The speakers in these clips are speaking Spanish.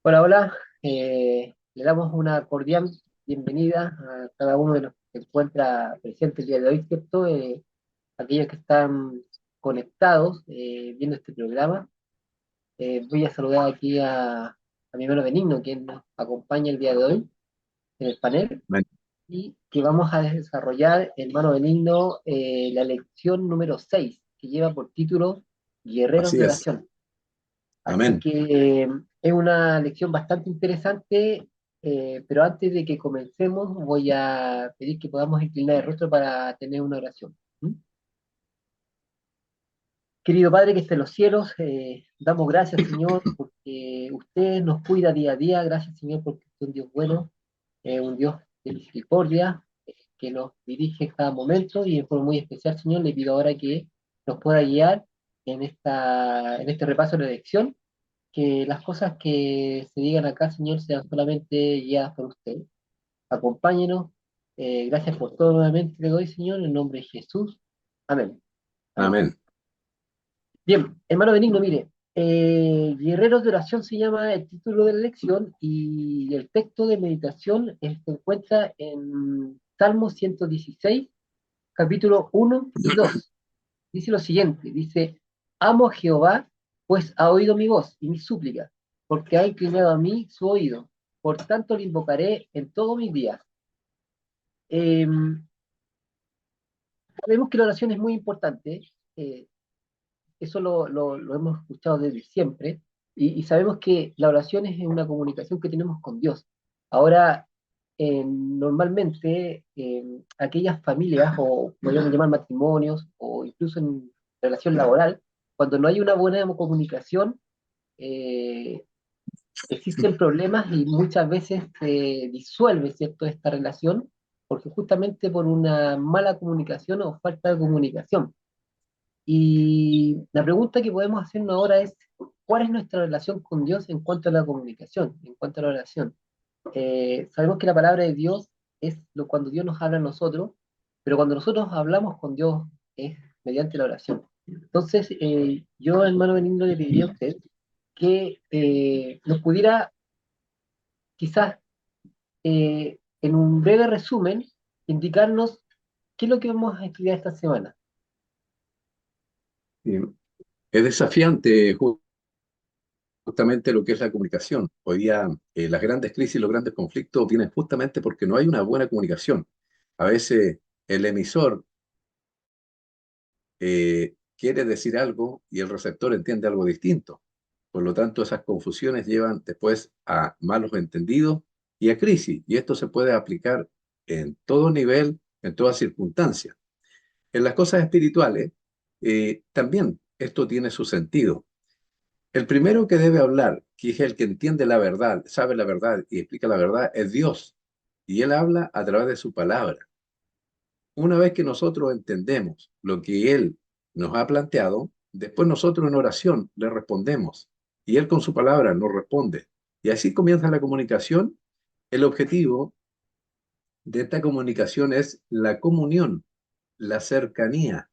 Hola, hola. Le damos una cordial bienvenida a cada uno de los que se encuentra presente el día de hoy, ¿cierto? Aquellos que están conectados viendo este programa. Voy a saludar aquí a mi hermano Benigno, quien nos acompaña el día de hoy en el panel, Amén. y que vamos a desarrollar, hermano Benigno, la lección número 6 que lleva por título Guerreros Así de es. Oración. Así Amén. que es una lección bastante interesante, pero antes de que comencemos voy a pedir que podamos inclinar el rostro para tener una oración. ¿Mm? Querido Padre que está en los cielos, damos gracias Señor porque usted nos cuida día a día, gracias Señor porque usted es un Dios bueno, un Dios de misericordia, que nos dirige en cada momento y en forma muy especial Señor le pido ahora que nos pueda guiar en este repaso de la lección, que las cosas que se digan acá, Señor, sean solamente guiadas por usted. Acompáñenos. Gracias por todo nuevamente le doy, Señor, en el nombre de Jesús. Amén. Amén. Amén. Bien, hermano Benigno, mire, Guerreros de Oración se llama el título de la lección y el texto de meditación se encuentra en Salmo 116, capítulo 1 y 2. Dice lo siguiente, dice, amo a Jehová, pues ha oído mi voz y mi súplica, porque ha inclinado a mí su oído. Por tanto le invocaré en todos mis días. Eh, Sabemos que la oración es muy importante, eh, eso lo hemos escuchado desde siempre, y sabemos que la oración es una comunicación que tenemos con Dios. Ahora, normalmente, aquellas familias, o podríamos llamar matrimonios, o incluso en relación laboral, cuando no hay una buena comunicación, eh, existen problemas y muchas veces se disuelve, ¿cierto?, esta relación, porque justamente por una mala comunicación o falta de comunicación. Y la pregunta que podemos hacernos ahora es, ¿cuál es nuestra relación con Dios en cuanto a la comunicación, en cuanto a la oración? Sabemos que la palabra de Dios es cuando Dios nos habla a nosotros, pero cuando nosotros hablamos con Dios es mediante la oración. Entonces, yo, hermano Benigno, le pediría a usted que nos pudiera quizás en un breve resumen indicarnos qué es lo que vamos a estudiar esta semana. Y es desafiante justamente lo que es la comunicación. Hoy día las grandes crisis, los grandes conflictos vienen justamente porque no hay una buena comunicación. A veces el emisor quiere decir algo y el receptor entiende algo distinto. Por lo tanto, esas confusiones llevan después a malos entendidos y a crisis. Y esto se puede aplicar en todo nivel, en todas circunstancias. En las cosas espirituales, también esto tiene su sentido. El primero que debe hablar, que es el que entiende la verdad, sabe la verdad y explica la verdad, es Dios. Y Él habla a través de su palabra. Una vez que nosotros entendemos lo que Él nos ha planteado, después nosotros en oración le respondemos. Y Él con su palabra nos responde. Y así comienza la comunicación. El objetivo de esta comunicación es la comunión, la cercanía.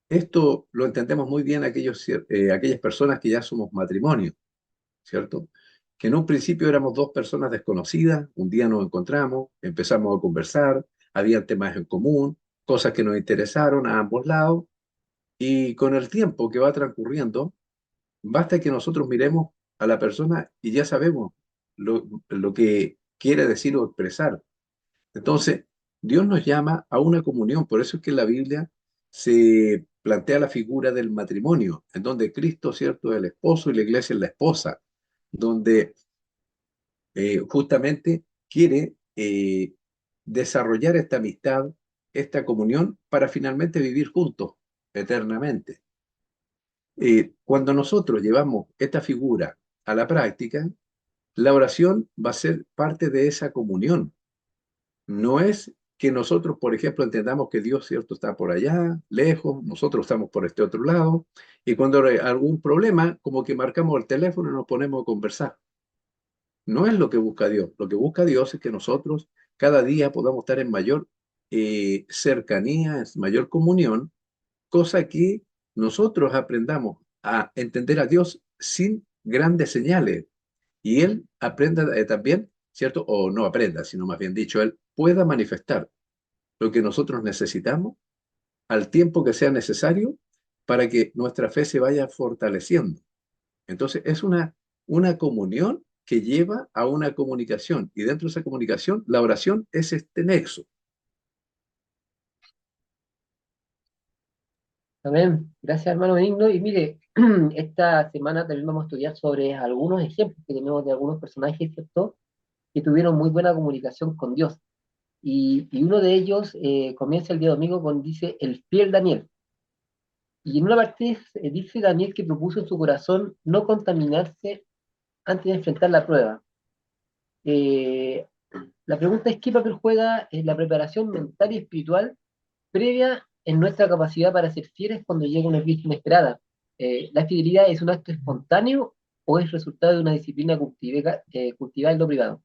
Esto lo entendemos muy bien aquellas personas que ya somos matrimonio, ¿cierto? Que en un principio éramos dos personas desconocidas, un día nos encontramos, empezamos a conversar, había temas en común, cosas que nos interesaron a ambos lados, y con el tiempo que va transcurriendo, basta que nosotros miremos a la persona y ya sabemos lo que quiere decir o expresar. Entonces, Dios nos llama a una comunión, por eso es que en la Biblia se plantea la figura del matrimonio, en donde Cristo, ¿cierto?, es el esposo y la iglesia es la esposa, donde justamente quiere desarrollar esta amistad, esta comunión, para finalmente vivir juntos eternamente. Cuando nosotros llevamos esta figura a la práctica, la oración va a ser parte de esa comunión. No es que nosotros, por ejemplo, entendamos que Dios, cierto, está por allá, lejos, nosotros estamos por este otro lado, y cuando hay algún problema, como que marcamos el teléfono y nos ponemos a conversar. No es lo que busca Dios. Lo que busca Dios es que nosotros cada día podamos estar en mayor cercanía, en mayor comunión, cosa que nosotros aprendamos a entender a Dios sin grandes señales. y él aprenda también, ¿cierto? O no aprenda, sino más bien dicho, él pueda manifestar lo que nosotros necesitamos al tiempo que sea necesario para que nuestra fe se vaya fortaleciendo. Entonces, es una comunión que lleva a una comunicación, y dentro de esa comunicación, la oración es este nexo. Amén. Gracias, hermano Benigno. Y mire, esta semana también vamos a estudiar sobre algunos ejemplos que tenemos de algunos personajes, ¿cierto? Que tuvieron muy buena comunicación con Dios. Y uno de ellos comienza el día domingo con, dice, el fiel Daniel. Y en una parte dice Daniel que propuso en su corazón no contaminarse antes de enfrentar la prueba. Eh, la pregunta es, ¿qué papel juega la preparación mental y espiritual previa en nuestra capacidad para ser fieles cuando llega una crisis inesperada? ¿La fidelidad es un acto espontáneo o es resultado de una disciplina cultivada en lo privado?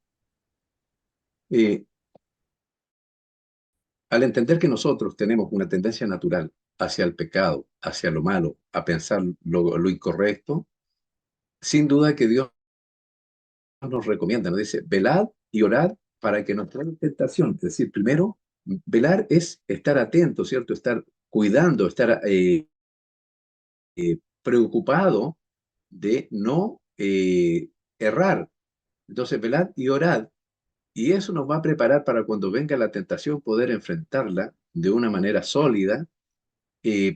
Eh, Al entender que nosotros tenemos una tendencia natural hacia el pecado, hacia lo malo, a pensar lo incorrecto, sin duda que Dios nos recomienda, nos dice, velad y orad para que no traigan tentación. Es decir, primero, velar es estar atento, ¿cierto? Estar cuidando, estar preocupado de no errar. Entonces, velad y orad. Y eso nos va a preparar para cuando venga la tentación poder enfrentarla de una manera sólida,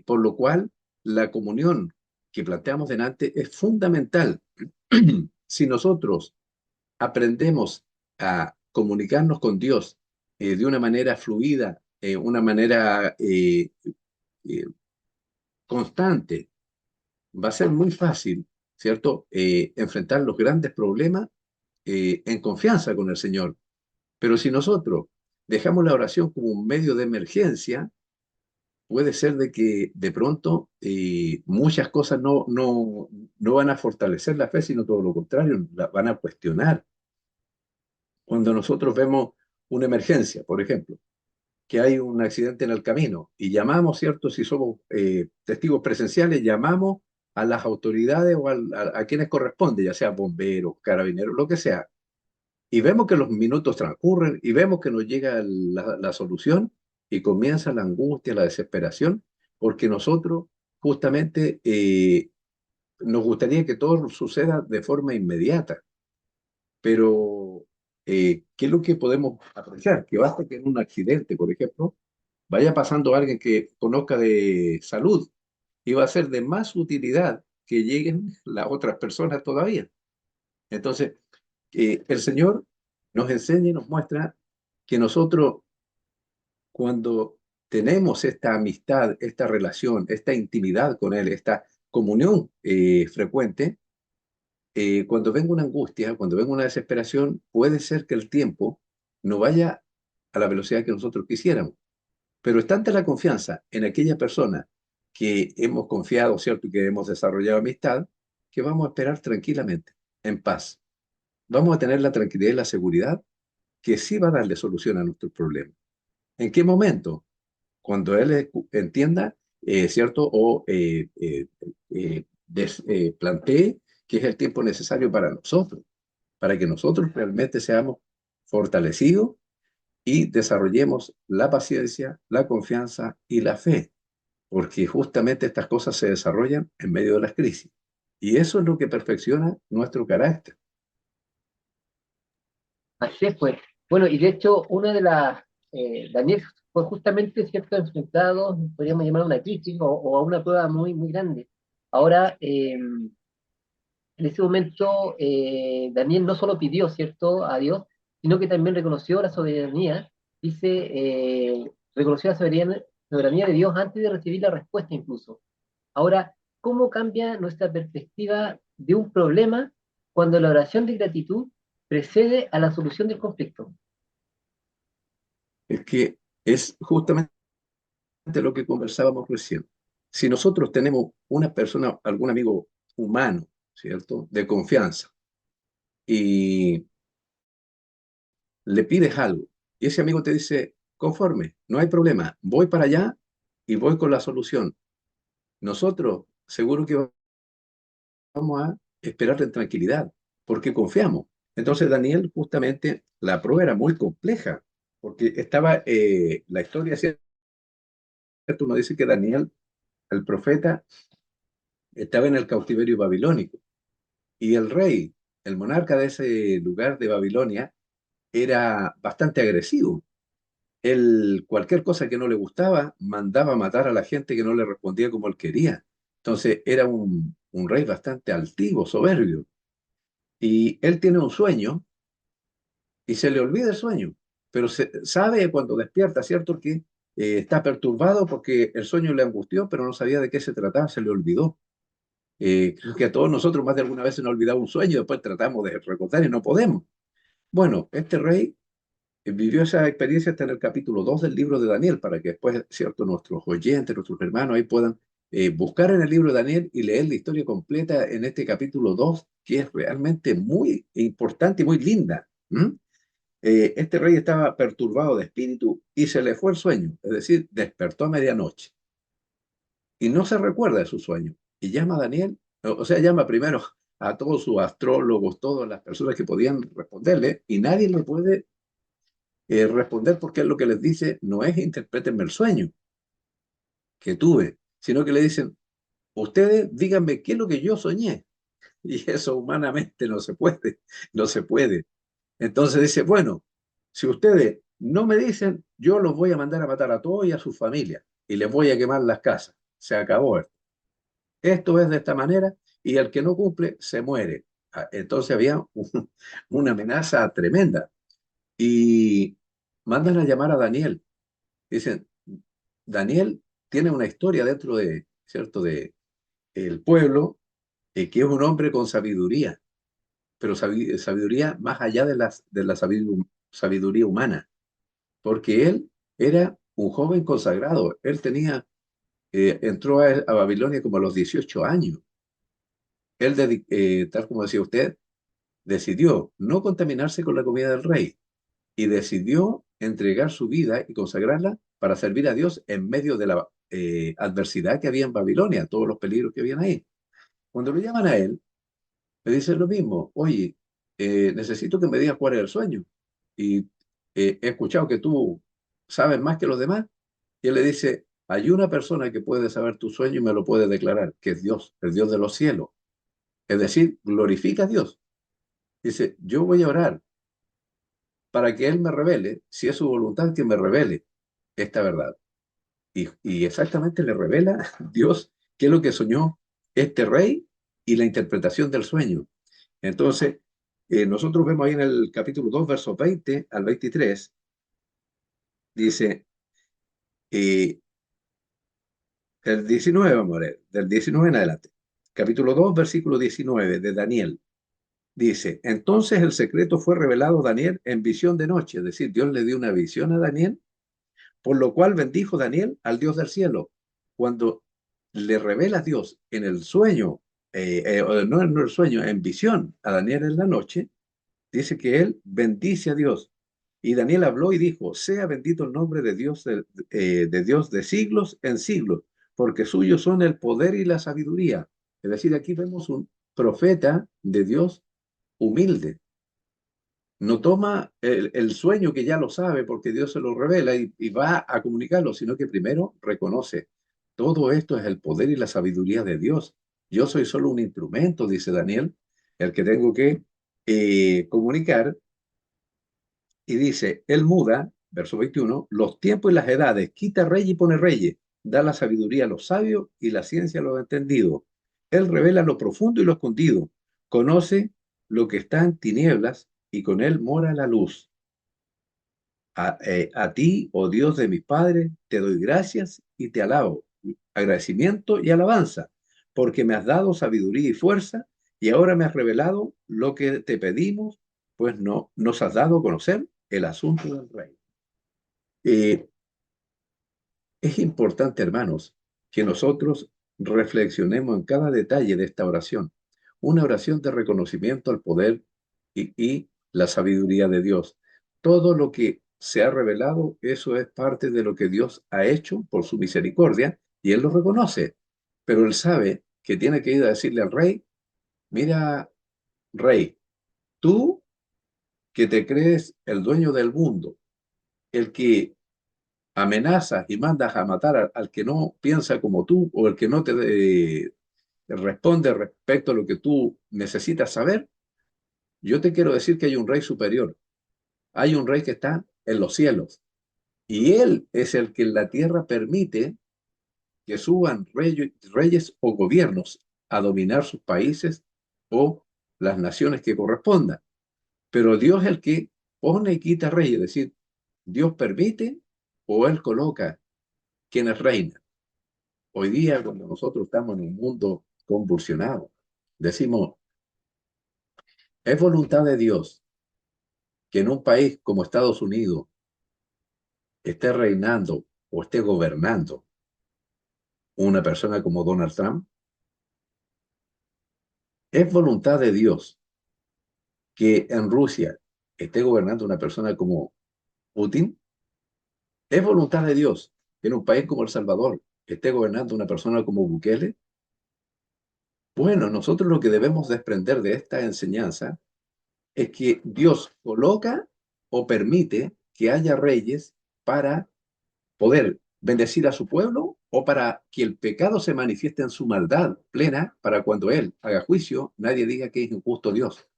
por lo cual la comunión que planteamos delante es fundamental. Si nosotros aprendemos a comunicarnos con Dios de una manera fluida, una manera eh, constante, va a ser muy fácil, ¿cierto? Enfrentar los grandes problemas en confianza con el Señor. Pero si nosotros dejamos la oración como un medio de emergencia, puede ser de que de pronto muchas cosas no van a fortalecer la fe, sino todo lo contrario, la van a cuestionar. Cuando nosotros vemos una emergencia, por ejemplo, que hay un accidente en el camino y llamamos, ¿cierto? Si somos testigos presenciales, llamamos a las autoridades o a quienes corresponde, ya sea bomberos, carabineros, lo que sea, y vemos que los minutos transcurren y vemos que nos llega la solución y comienza la angustia, la desesperación, porque nosotros justamente nos gustaría que todo suceda de forma inmediata, pero ¿qué es lo que podemos aprovechar? Que basta que en un accidente, por ejemplo, vaya pasando alguien que conozca de salud y va a ser de más utilidad que lleguen las otras personas todavía. Entonces, el Señor nos enseña y nos muestra que nosotros, cuando tenemos esta amistad, esta relación, esta intimidad con Él, esta comunión frecuente, cuando venga una angustia, cuando venga una desesperación, puede ser que el tiempo no vaya a la velocidad que nosotros quisiéramos. Pero es tanta la confianza en aquella persona que hemos confiado, ¿cierto? Y que hemos desarrollado amistad, que vamos a esperar tranquilamente, en paz. Vamos a tener la tranquilidad y la seguridad que sí va a darle solución a nuestros problemas. ¿En qué momento? Cuando él entienda, ¿cierto? O plantee que es el tiempo necesario para nosotros, para que nosotros realmente seamos fortalecidos y desarrollemos la paciencia, la confianza y la fe, porque justamente estas cosas se desarrollan en medio de las crisis. Y eso es lo que perfecciona nuestro carácter. Así es, pues. Bueno, y de hecho, una de las, Daniel fue justamente, ¿cierto?, enfrentado, podríamos llamar a una crisis o a una prueba muy, muy grande. Ahora, en ese momento, Daniel no solo pidió, ¿cierto?, a Dios, sino que también reconoció la soberanía, dice, reconoció la soberanía de Dios antes de recibir la respuesta incluso. Ahora, ¿cómo cambia nuestra perspectiva de un problema cuando la oración de gratitud precede a la solución del conflicto? Es que es justamente lo que conversábamos recién. Si nosotros tenemos una persona, algún amigo humano, ¿cierto? De confianza, y le pides algo, y ese amigo te dice, conforme, no hay problema, voy para allá y voy con la solución. Nosotros seguro que vamos a esperar en tranquilidad, porque confiamos. Entonces Daniel, justamente, la prueba era muy compleja, porque estaba la historia, ¿cierto? Uno dice que Daniel, el profeta, estaba en el cautiverio babilónico, y el rey, el monarca de ese lugar de Babilonia, era bastante agresivo. Él, cualquier cosa que no le gustaba, mandaba a matar a la gente que no le respondía como él quería. Entonces era un rey bastante altivo, soberbio. Y él tiene un sueño y se le olvida el sueño, pero sabe cuando despierta, ¿cierto? Que está perturbado porque el sueño le angustió, pero no sabía de qué se trataba, se le olvidó. Creo que a todos nosotros más de alguna vez se nos ha olvidado un sueño, después tratamos de recordar y no podemos. Bueno, este rey vivió esa experiencia hasta en el capítulo 2 del libro de Daniel, para que después, ¿cierto?, nuestros oyentes, nuestros hermanos ahí puedan buscar en el libro de Daniel y leer la historia completa en este capítulo 2 que es realmente muy importante y muy linda. Este rey estaba perturbado de espíritu y se le fue el sueño, es decir, despertó a medianoche y no se recuerda de su sueño. Y llama a Daniel, o sea, llama primero a todos sus astrólogos, todas las personas que podían responderle, y nadie le puede responder porque él lo que les dice no es interprétenme el sueño que tuve, sino que le dicen, ustedes díganme qué es lo que yo soñé. Y eso humanamente no se puede, no se puede. Entonces dice, bueno, si ustedes no me dicen, yo los voy a mandar a matar a todos y a sus familias y les voy a quemar las casas. Se acabó esto. Esto es de esta manera y el que no cumple se muere. Entonces había una amenaza tremenda y mandan a llamar a Daniel. Dicen, Daniel tiene una historia dentro de, ¿cierto?, de el pueblo, que es un hombre con sabiduría, pero sabiduría más allá de la sabiduría humana, porque él era un joven consagrado. Él tenía, entró a Babilonia como a los 18 años. Él, tal como decía usted, decidió no contaminarse con la comida del rey y decidió entregar su vida y consagrarla para servir a Dios en medio de la adversidad que había en Babilonia, todos los peligros que habían ahí. Cuando lo llaman a él, me dicen lo mismo, oye, necesito que me digas cuál es el sueño. Y he escuchado que tú sabes más que los demás. Y él le dice, hay una persona que puede saber tu sueño y me lo puede declarar, que es Dios, el Dios de los cielos. Es decir, glorifica a Dios. Dice, yo voy a orar para que Él me revele, si es su voluntad, que me revele esta verdad. Y exactamente le revela Dios qué es lo que soñó este rey y la interpretación del sueño. Entonces, nosotros vemos ahí en el capítulo 2 versos 20 al 23 dice, eh, el 19, vamos a ver, del 19 en adelante. Capítulo 2 versículo 19 de Daniel. Dice, entonces el secreto fue revelado a Daniel en visión de noche, es decir, Dios le dio una visión a Daniel, por lo cual bendijo Daniel al Dios del cielo. Cuando le revela a Dios en el sueño, no en el sueño, en visión a Daniel en la noche, dice que él bendice a Dios. Y Daniel habló y dijo, sea bendito el nombre de Dios de siglos en siglos, porque suyos son el poder y la sabiduría. Es decir, aquí vemos un profeta de Dios humilde. No toma el sueño que ya lo sabe porque Dios se lo revela y va a comunicarlo, sino que primero reconoce, todo esto es el poder y la sabiduría de Dios. Yo soy solo un instrumento, dice Daniel, el que tengo que comunicar. Y dice, él muda, verso 21, los tiempos y las edades, quita rey y pone reyes, da la sabiduría a los sabios y la ciencia a los entendidos. Él revela lo profundo y lo escondido, conoce lo que está en tinieblas y con él mora la luz. A ti, oh Dios de mis padres, te doy gracias y te alabo, agradecimiento y alabanza, porque me has dado sabiduría y fuerza y ahora me has revelado lo que te pedimos, pues no nos has dado a conocer el asunto del rey. Eh, es importante, hermanos, que nosotros reflexionemos en cada detalle de esta oración, una oración de reconocimiento al poder y la sabiduría de Dios. Todo lo que se ha revelado, eso es parte de lo que Dios ha hecho por su misericordia y Él lo reconoce, pero Él sabe que tiene que ir a decirle al rey, mira, rey. Tú que te crees el dueño del mundo, el que amenazas y mandas a matar al que no piensa como tú o el que no te responde respecto a lo que tú necesitas saber, yo te quiero decir que hay un rey superior, hay un rey que está en los cielos y él es el que en la tierra permite que suban reyes o gobiernos a dominar sus países o las naciones que correspondan. Pero Dios es el que pone y quita reyes, es decir, Dios permite o Él coloca quienes reinan. Hoy día, cuando nosotros estamos en un mundo convulsionado, decimos, es voluntad de Dios que en un país como Estados Unidos esté reinando o esté gobernando una persona como Donald Trump. Es voluntad de Dios que en Rusia esté gobernando una persona como Putin. Es voluntad de Dios que en un país como El Salvador esté gobernando una persona como Bukele. Bueno, nosotros lo que debemos desprender de esta enseñanza es que Dios coloca o permite que haya reyes para poder bendecir a su pueblo o para que el pecado se manifieste en su maldad plena para cuando Él haga juicio, nadie diga que es injusto Dios.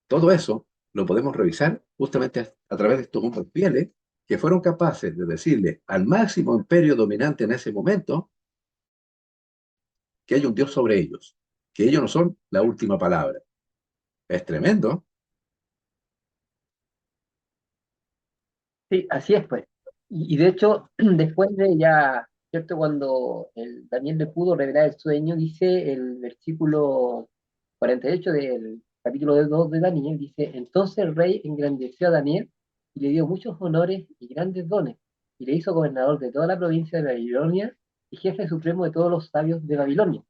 Todo eso lo podemos revisar justamente a través de estos hombres fieles que fueron capaces de decirle al máximo imperio dominante en ese momento que hay un Dios sobre ellos, que ellos no son la última palabra. Es tremendo. Sí, así es, pues. Y de hecho, después de ya, ¿cierto? Cuando Daniel le pudo revelar el sueño, dice el versículo 48 del capítulo 2 de Daniel, dice, entonces el rey engrandeció a Daniel y le dio muchos honores y grandes dones, y le hizo gobernador de toda la provincia de Babilonia y jefe supremo de todos los sabios de Babilonia.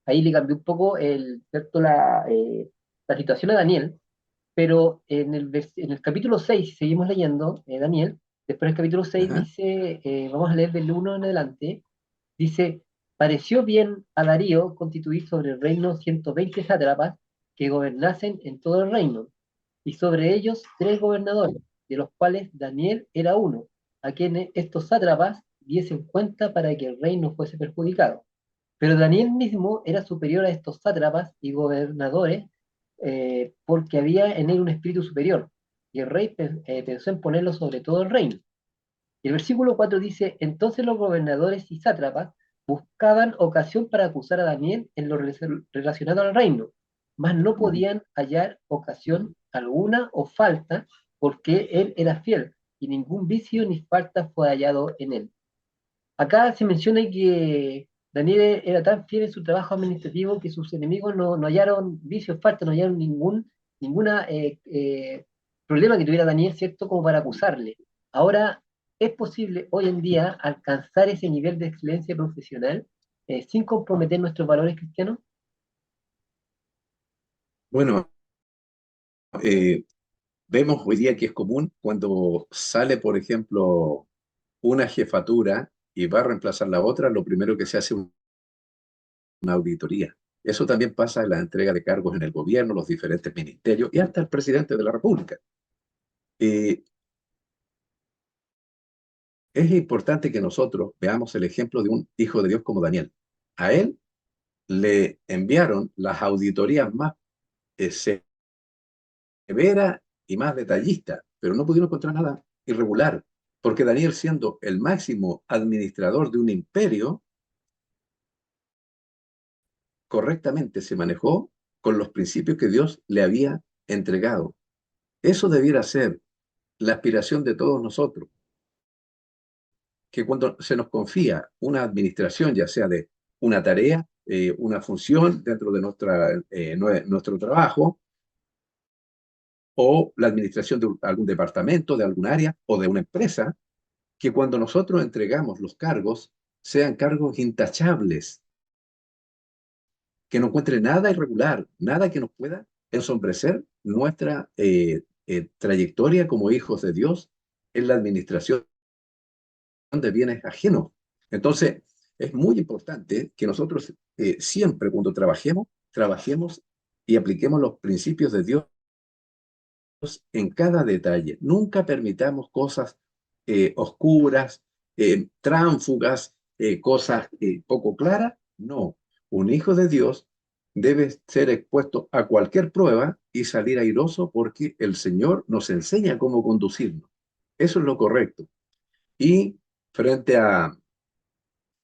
Ahí le cambió un poco ¿cierto? La situación a Daniel, pero en el capítulo 6 si seguimos leyendo, Daniel, después del capítulo 6 Ajá. dice, vamos a leer del 1 en adelante, dice, pareció bien a Darío constituir sobre el reino 120 sátrapas que gobernasen en todo el reino, y sobre ellos tres gobernadores, de los cuales Daniel era uno, a quienes estos sátrapas diesen cuenta para que el reino fuese perjudicado. Pero Daniel mismo era superior a estos sátrapas y gobernadores porque había en él un espíritu superior, y el rey pensó en ponerlo sobre todo el reino. Y el versículo 4 dice, entonces los gobernadores y sátrapas buscaban ocasión para acusar a Daniel en lo relacionado al reino, mas no podían hallar ocasión alguna o falta, porque él era fiel, y ningún vicio ni falta fue hallado en él. Acá se menciona que Daniel era tan fiel en su trabajo administrativo que sus enemigos no hallaron vicios, faltas, no hallaron ninguna problema que tuviera Daniel, ¿cierto?, como para acusarle. Ahora, ¿es posible hoy en día alcanzar ese nivel de excelencia profesional sin comprometer nuestros valores cristianos? Bueno, eh, vemos hoy día que es común cuando sale, por ejemplo, una jefatura y va a reemplazar la otra, lo primero que se hace es una auditoría. Eso también pasa en la entrega de cargos en el gobierno, los diferentes ministerios y hasta el presidente de la República. Eh, es importante que nosotros veamos el ejemplo de un hijo de Dios como Daniel. A él le enviaron las auditorías más eh, severa y más detallista, pero no pudieron encontrar nada irregular, porque Daniel, siendo el máximo administrador de un imperio, correctamente se manejó con los principios que Dios le había entregado. Eso debiera ser la aspiración de todos nosotros, que cuando se nos confía una administración, ya sea de una tarea, una función dentro de nuestro trabajo, o la administración de algún departamento, de algún área o de una empresa, que cuando nosotros entregamos los cargos sean cargos intachables, que no encuentre nada irregular, nada que nos pueda ensombrecer nuestra trayectoria como hijos de Dios en la administración de bienes ajenos. Entonces, es muy importante que nosotros siempre cuando trabajemos y apliquemos los principios de Dios en cada detalle. Nunca permitamos cosas oscuras, tránfugas, cosas poco claras. No, un hijo de Dios debe ser expuesto a cualquier prueba y salir airoso porque el Señor nos enseña cómo conducirnos. Eso es lo correcto. Y frente a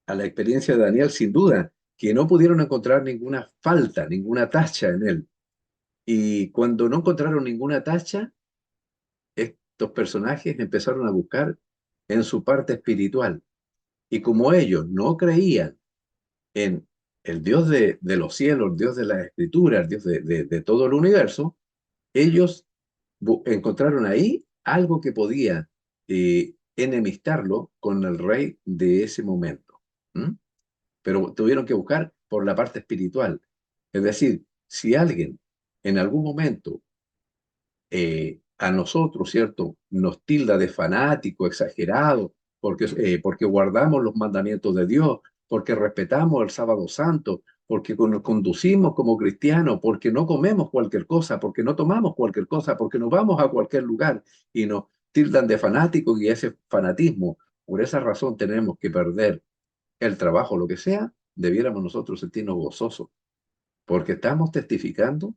la experiencia de Daniel, sin duda, que no pudieron encontrar ninguna falta, ninguna tacha en él. Y cuando no encontraron ninguna tacha, estos personajes empezaron a buscar en su parte espiritual. Y como ellos no creían en el Dios de los cielos, el Dios de la Escritura, el Dios de todo el universo, ellos encontraron ahí algo que podía enemistarlo con el rey de ese momento. ¿Mm? Pero tuvieron que buscar por la parte espiritual. Es decir, si alguien en algún momento a nosotros, ¿cierto? Nos tilda de fanático, exagerado, porque guardamos los mandamientos de Dios, porque respetamos el sábado santo, porque nos conducimos como cristianos, porque no comemos cualquier cosa, porque no tomamos cualquier cosa, porque nos vamos a cualquier lugar y nos tildan de fanáticos y ese fanatismo. Por esa razón tenemos que perder el trabajo, lo que sea, debiéramos nosotros sentirnos gozosos, porque estamos testificando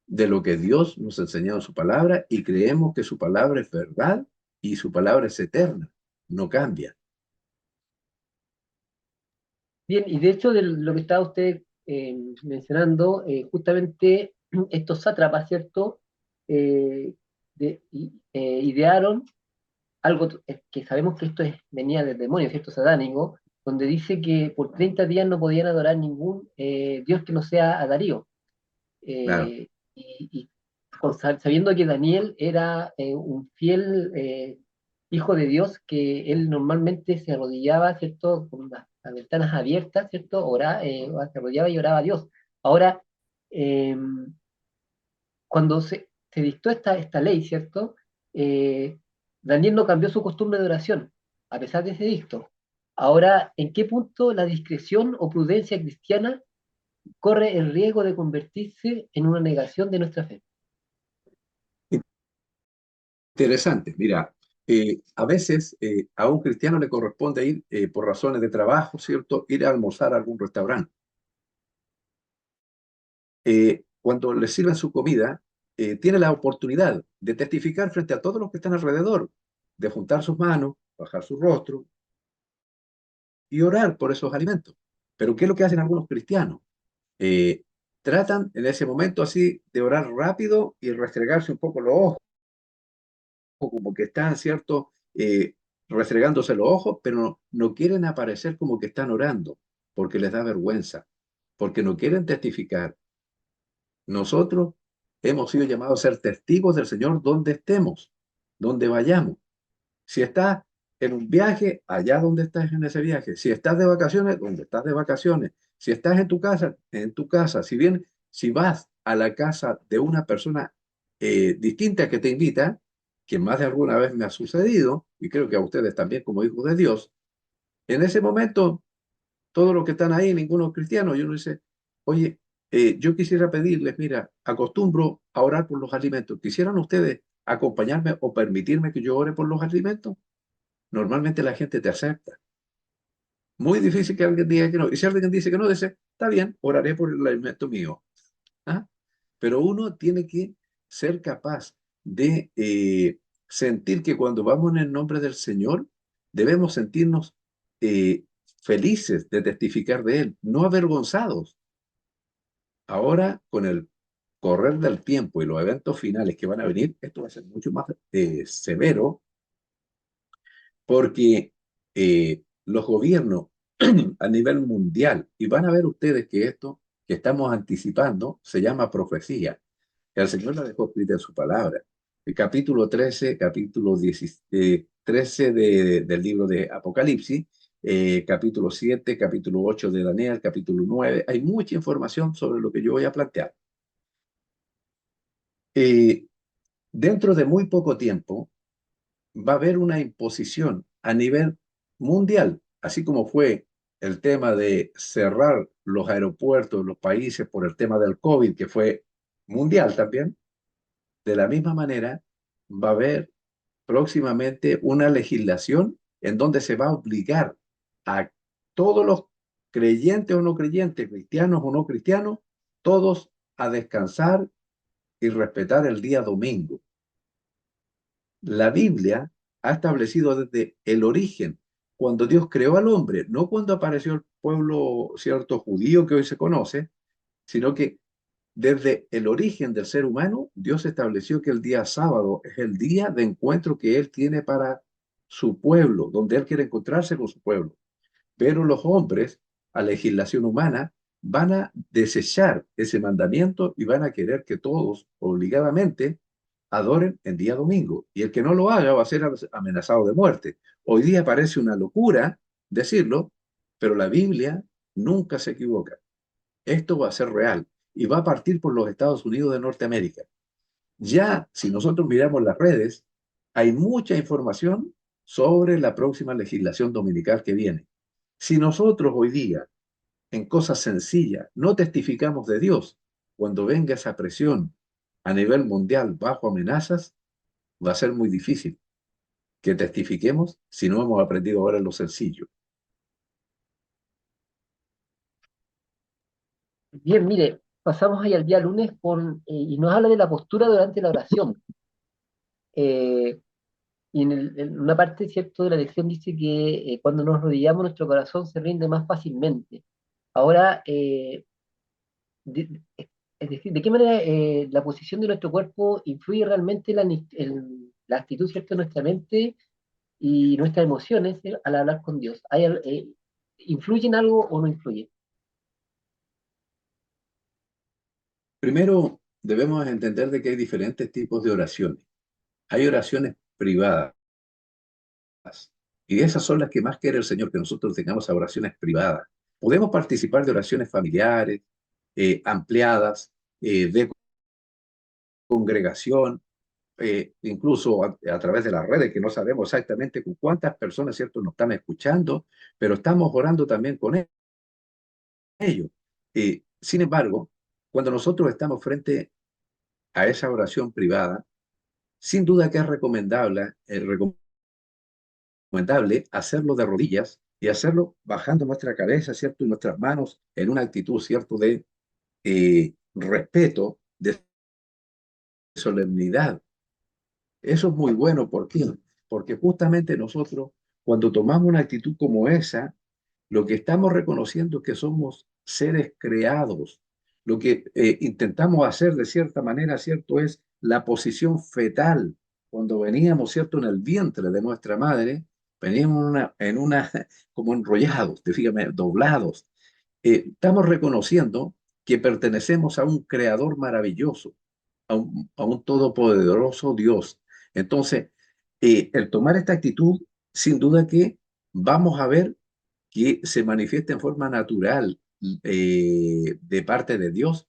de lo que Dios nos ha enseñado en su palabra y creemos que su palabra es verdad y su palabra es eterna, no cambia. Bien, y de hecho de lo que estaba usted mencionando, justamente estos sátrapas, ¿cierto? Idearon algo que sabemos que venía del demonio, ¿cierto? Satánico, donde dice que por 30 días no podían adorar ningún Dios que no sea a Darío. Claro, Y sabiendo que Daniel era un fiel hijo de Dios, que él normalmente se arrodillaba, ¿cierto? Con las ventanas abiertas, ¿cierto? Se arrodillaba y oraba a Dios. Ahora, eh, cuando se dictó esta ley, ¿cierto? Daniel no cambió su costumbre de oración, a pesar de ese dicto. Ahora, ¿en qué punto la discreción o prudencia cristiana corre el riesgo de convertirse en una negación de nuestra fe? interesante. Mira, a veces a un cristiano le corresponde ir por razones de trabajo, ¿cierto? Ir a almorzar a algún restaurante. Cuando le sirven su comida, tiene la oportunidad de testificar frente a todos los que están alrededor, de juntar sus manos, bajar su rostro y orar por esos alimentos. Pero ¿qué es lo que hacen algunos cristianos? eh, Tratan en ese momento así de orar rápido y restregarse un poco los ojos, como que están, ¿cierto? Restregándose los ojos, pero no quieren aparecer como que están orando, porque les da vergüenza, porque no quieren testificar. Nosotros hemos sido llamados a ser testigos del Señor donde estemos, donde vayamos. Si estás en un viaje, allá donde estás en ese viaje. Si estás de vacaciones, donde estás de vacaciones. Si estás en tu casa, en tu casa. Si vas a la casa de una persona distinta que te invita, que más de alguna vez me ha sucedido, y creo que a ustedes también como hijos de Dios, en ese momento, todos los que están ahí, ninguno es cristiano, y uno dice, oye, yo quisiera pedirles, mira, acostumbro a orar por los alimentos. ¿Quisieran ustedes acompañarme o permitirme que yo ore por los alimentos? Normalmente la gente te acepta. Muy difícil que alguien diga que no. Y si alguien dice que no, dice, está bien, oraré por el alimento mío. ¿Ah? Pero uno tiene que ser capaz de sentir que cuando vamos en el nombre del Señor, debemos sentirnos eh, felices de testificar de Él, no avergonzados. Ahora, con el correr del tiempo y los eventos finales que van a venir, esto va a ser mucho más severo porque los gobiernos a nivel mundial, y van a ver ustedes que esto que estamos anticipando se llama profecía. El Señor la dejó escrita en su palabra. El capítulo 13, capítulo 13 del libro de Apocalipsis, capítulo 7, capítulo 8 de Daniel, capítulo 9. Hay mucha información sobre lo que yo voy a plantear. Eh, Dentro de muy poco tiempo, va a haber una imposición a nivel mundial, así como fue el tema de cerrar los aeropuertos de los países por el tema del COVID, que fue mundial también, de la misma manera va a haber próximamente una legislación en donde se va a obligar a todos los creyentes o no creyentes, cristianos o no cristianos, todos a descansar y respetar el día domingo. La Biblia ha establecido desde el origen, cuando Dios creó al hombre, no cuando apareció el pueblo cierto judío que hoy se conoce, sino que desde el origen del ser humano, Dios estableció que el día sábado es el día de encuentro que Él tiene para su pueblo, donde Él quiere encontrarse con su pueblo. Pero los hombres, a legislación humana, van a desechar ese mandamiento y van a querer que todos, obligadamente, adoren en día domingo. Y el que no lo haga va a ser amenazado de muerte. Hoy día parece una locura decirlo, pero la Biblia nunca se equivoca. Esto va a ser real y va a partir por los Estados Unidos de Norteamérica. Ya, si nosotros miramos las redes, hay mucha información sobre la próxima legislación dominical que viene. Si nosotros hoy día, en cosas sencillas, no testificamos de Dios, cuando venga esa presión a nivel mundial bajo amenazas, va a ser muy difícil que testifiquemos si no hemos aprendido ahora lo sencillo. Bien, mire, pasamos ahí al día lunes y nos habla de la postura durante la oración. Eh, y en una parte, ¿cierto?, de la lección dice que cuando nos arrodillamos nuestro corazón se rinde más fácilmente. Ahora, de- es decir, ¿de qué manera la posición de nuestro cuerpo influye realmente en la actitud, ¿cierto?, de nuestra mente y nuestras emociones, al hablar con Dios? ¿Influye en algo o no influye? Primero, debemos entender de que hay diferentes tipos de oraciones. Hay oraciones privadas, y esas son las que más quiere el Señor, que nosotros tengamos oraciones privadas. Podemos participar de oraciones familiares, ampliadas, de congregación, incluso a través de las redes, que no sabemos exactamente con cuántas personas, ¿cierto?, nos están escuchando, pero estamos orando también con ellos. Sin embargo, cuando nosotros estamos frente a esa oración privada, sin duda que es recomendable hacerlo de rodillas y hacerlo bajando nuestra cabeza, ¿cierto? Y nuestras manos en una actitud, ¿cierto?, de respeto, de solemnidad. Eso es muy bueno. ¿Por qué? Porque justamente nosotros, cuando tomamos una actitud como esa, lo que estamos reconociendo es que somos seres creados. Lo que intentamos hacer de cierta manera, ¿cierto?, es la posición fetal. Cuando veníamos, ¿cierto?, en el vientre de nuestra madre, veníamos como enrollados, fíjame, doblados. Estamos reconociendo que pertenecemos a un creador maravilloso, a un todopoderoso Dios. Entonces, el tomar esta actitud, sin duda que vamos a ver que se manifiesta en forma natural de parte de Dios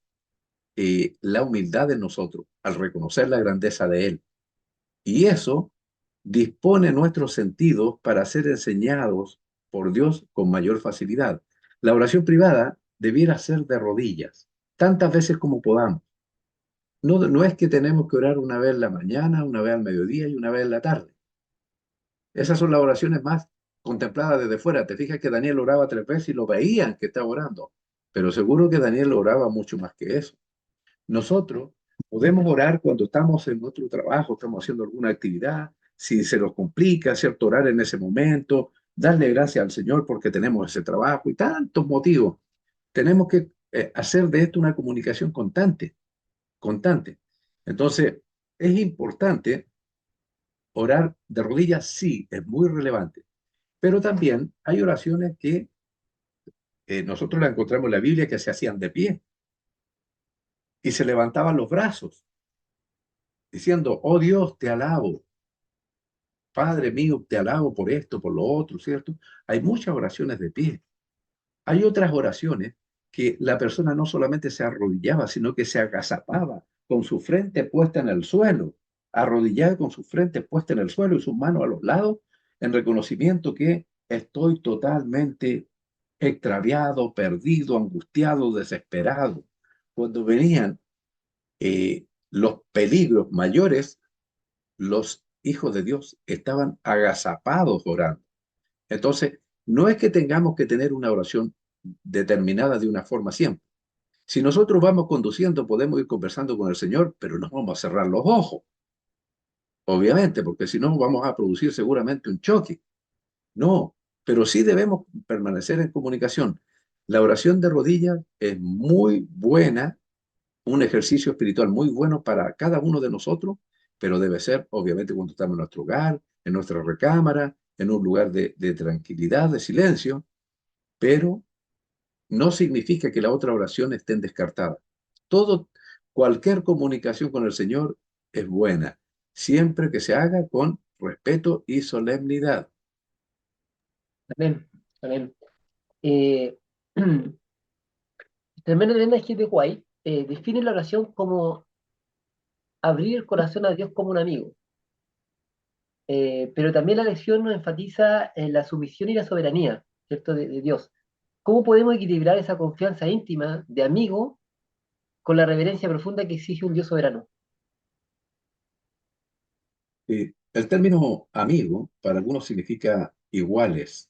la humildad de nosotros al reconocer la grandeza de Él. Y eso dispone nuestros sentidos para ser enseñados por Dios con mayor facilidad. La oración privada debiera ser de rodillas, tantas veces como podamos. No, no es que tenemos que orar una vez en la mañana, una vez al mediodía y una vez en la tarde. Esas son las oraciones más contempladas desde fuera. Te fijas que Daniel oraba 3 veces y lo veían que estaba orando, pero seguro que Daniel oraba mucho más que eso. Nosotros podemos orar cuando estamos en nuestro trabajo, estamos haciendo alguna actividad, si se nos complica, ¿cierto?, orar en ese momento, darle gracias al Señor porque tenemos ese trabajo y tantos motivos. Tenemos que hacer de esto una comunicación constante, constante. Entonces, es importante orar de rodillas, sí, es muy relevante, pero también hay oraciones que nosotros las encontramos en la Biblia que se hacían de pie y se levantaban los brazos diciendo, oh Dios, te alabo, Padre mío, te alabo por esto, por lo otro, ¿cierto? Hay muchas oraciones de pie. Hay otras oraciones que la persona no solamente se arrodillaba, sino que se agazapaba con su frente puesta en el suelo, arrodillada con su frente puesta en el suelo y sus manos a los lados, en reconocimiento que estoy totalmente extraviado, perdido, angustiado, desesperado. Cuando venían los peligros mayores, los hijos de Dios estaban agazapados orando. Entonces, no es que tengamos que tener una oración determinada de una forma siempre. Si nosotros vamos conduciendo, podemos ir conversando con el Señor, pero no vamos a cerrar los ojos, obviamente, porque si no vamos a producir seguramente un choque. No, pero sí debemos permanecer en comunicación. La oración de rodillas es muy buena, un ejercicio espiritual muy bueno para cada uno de nosotros, pero debe ser, obviamente, cuando estamos en nuestro hogar, en nuestra recámara, en un lugar de tranquilidad, de silencio, pero no significa que la otra oración estén descartadas. Todo, cualquier comunicación con el Señor es buena, siempre que se haga con respeto y solemnidad. Amén, amén. Eh, Tremenda Elena G. de White define la oración como abrir el corazón a Dios como un amigo. Pero también la lección nos enfatiza en la sumisión y la soberanía, ¿cierto? De Dios. ¿Cómo podemos equilibrar esa confianza íntima de amigo con la reverencia profunda que exige un Dios soberano? El término amigo para algunos significa iguales,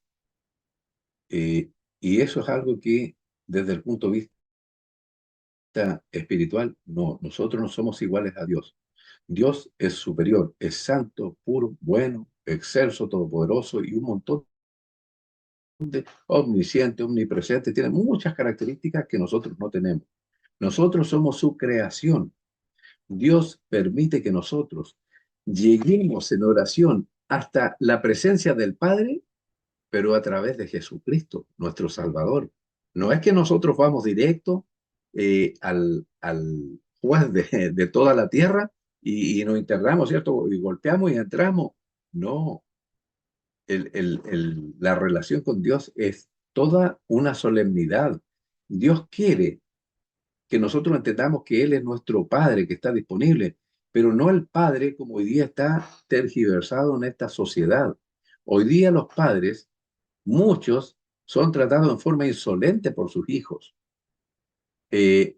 y eso es algo que desde el punto de vista espiritual, no, nosotros no somos iguales a Dios. Dios es superior, es santo, puro, bueno, excelso, todopoderoso y un montón de omnisciente, omnipresente, tiene muchas características que nosotros no tenemos. Nosotros somos su creación. Dios permite que nosotros lleguemos en oración hasta la presencia del Padre, pero a través de Jesucristo, nuestro Salvador. No es que nosotros vamos directo al juez de toda la tierra y nos internamos, ¿cierto? Y golpeamos y entramos. No, la relación con Dios es toda una solemnidad. Dios quiere que nosotros entendamos que Él es nuestro Padre, que está disponible, pero no el Padre como hoy día está tergiversado en esta sociedad. Hoy día los padres, muchos, son tratados en forma insolente por sus hijos. Eh,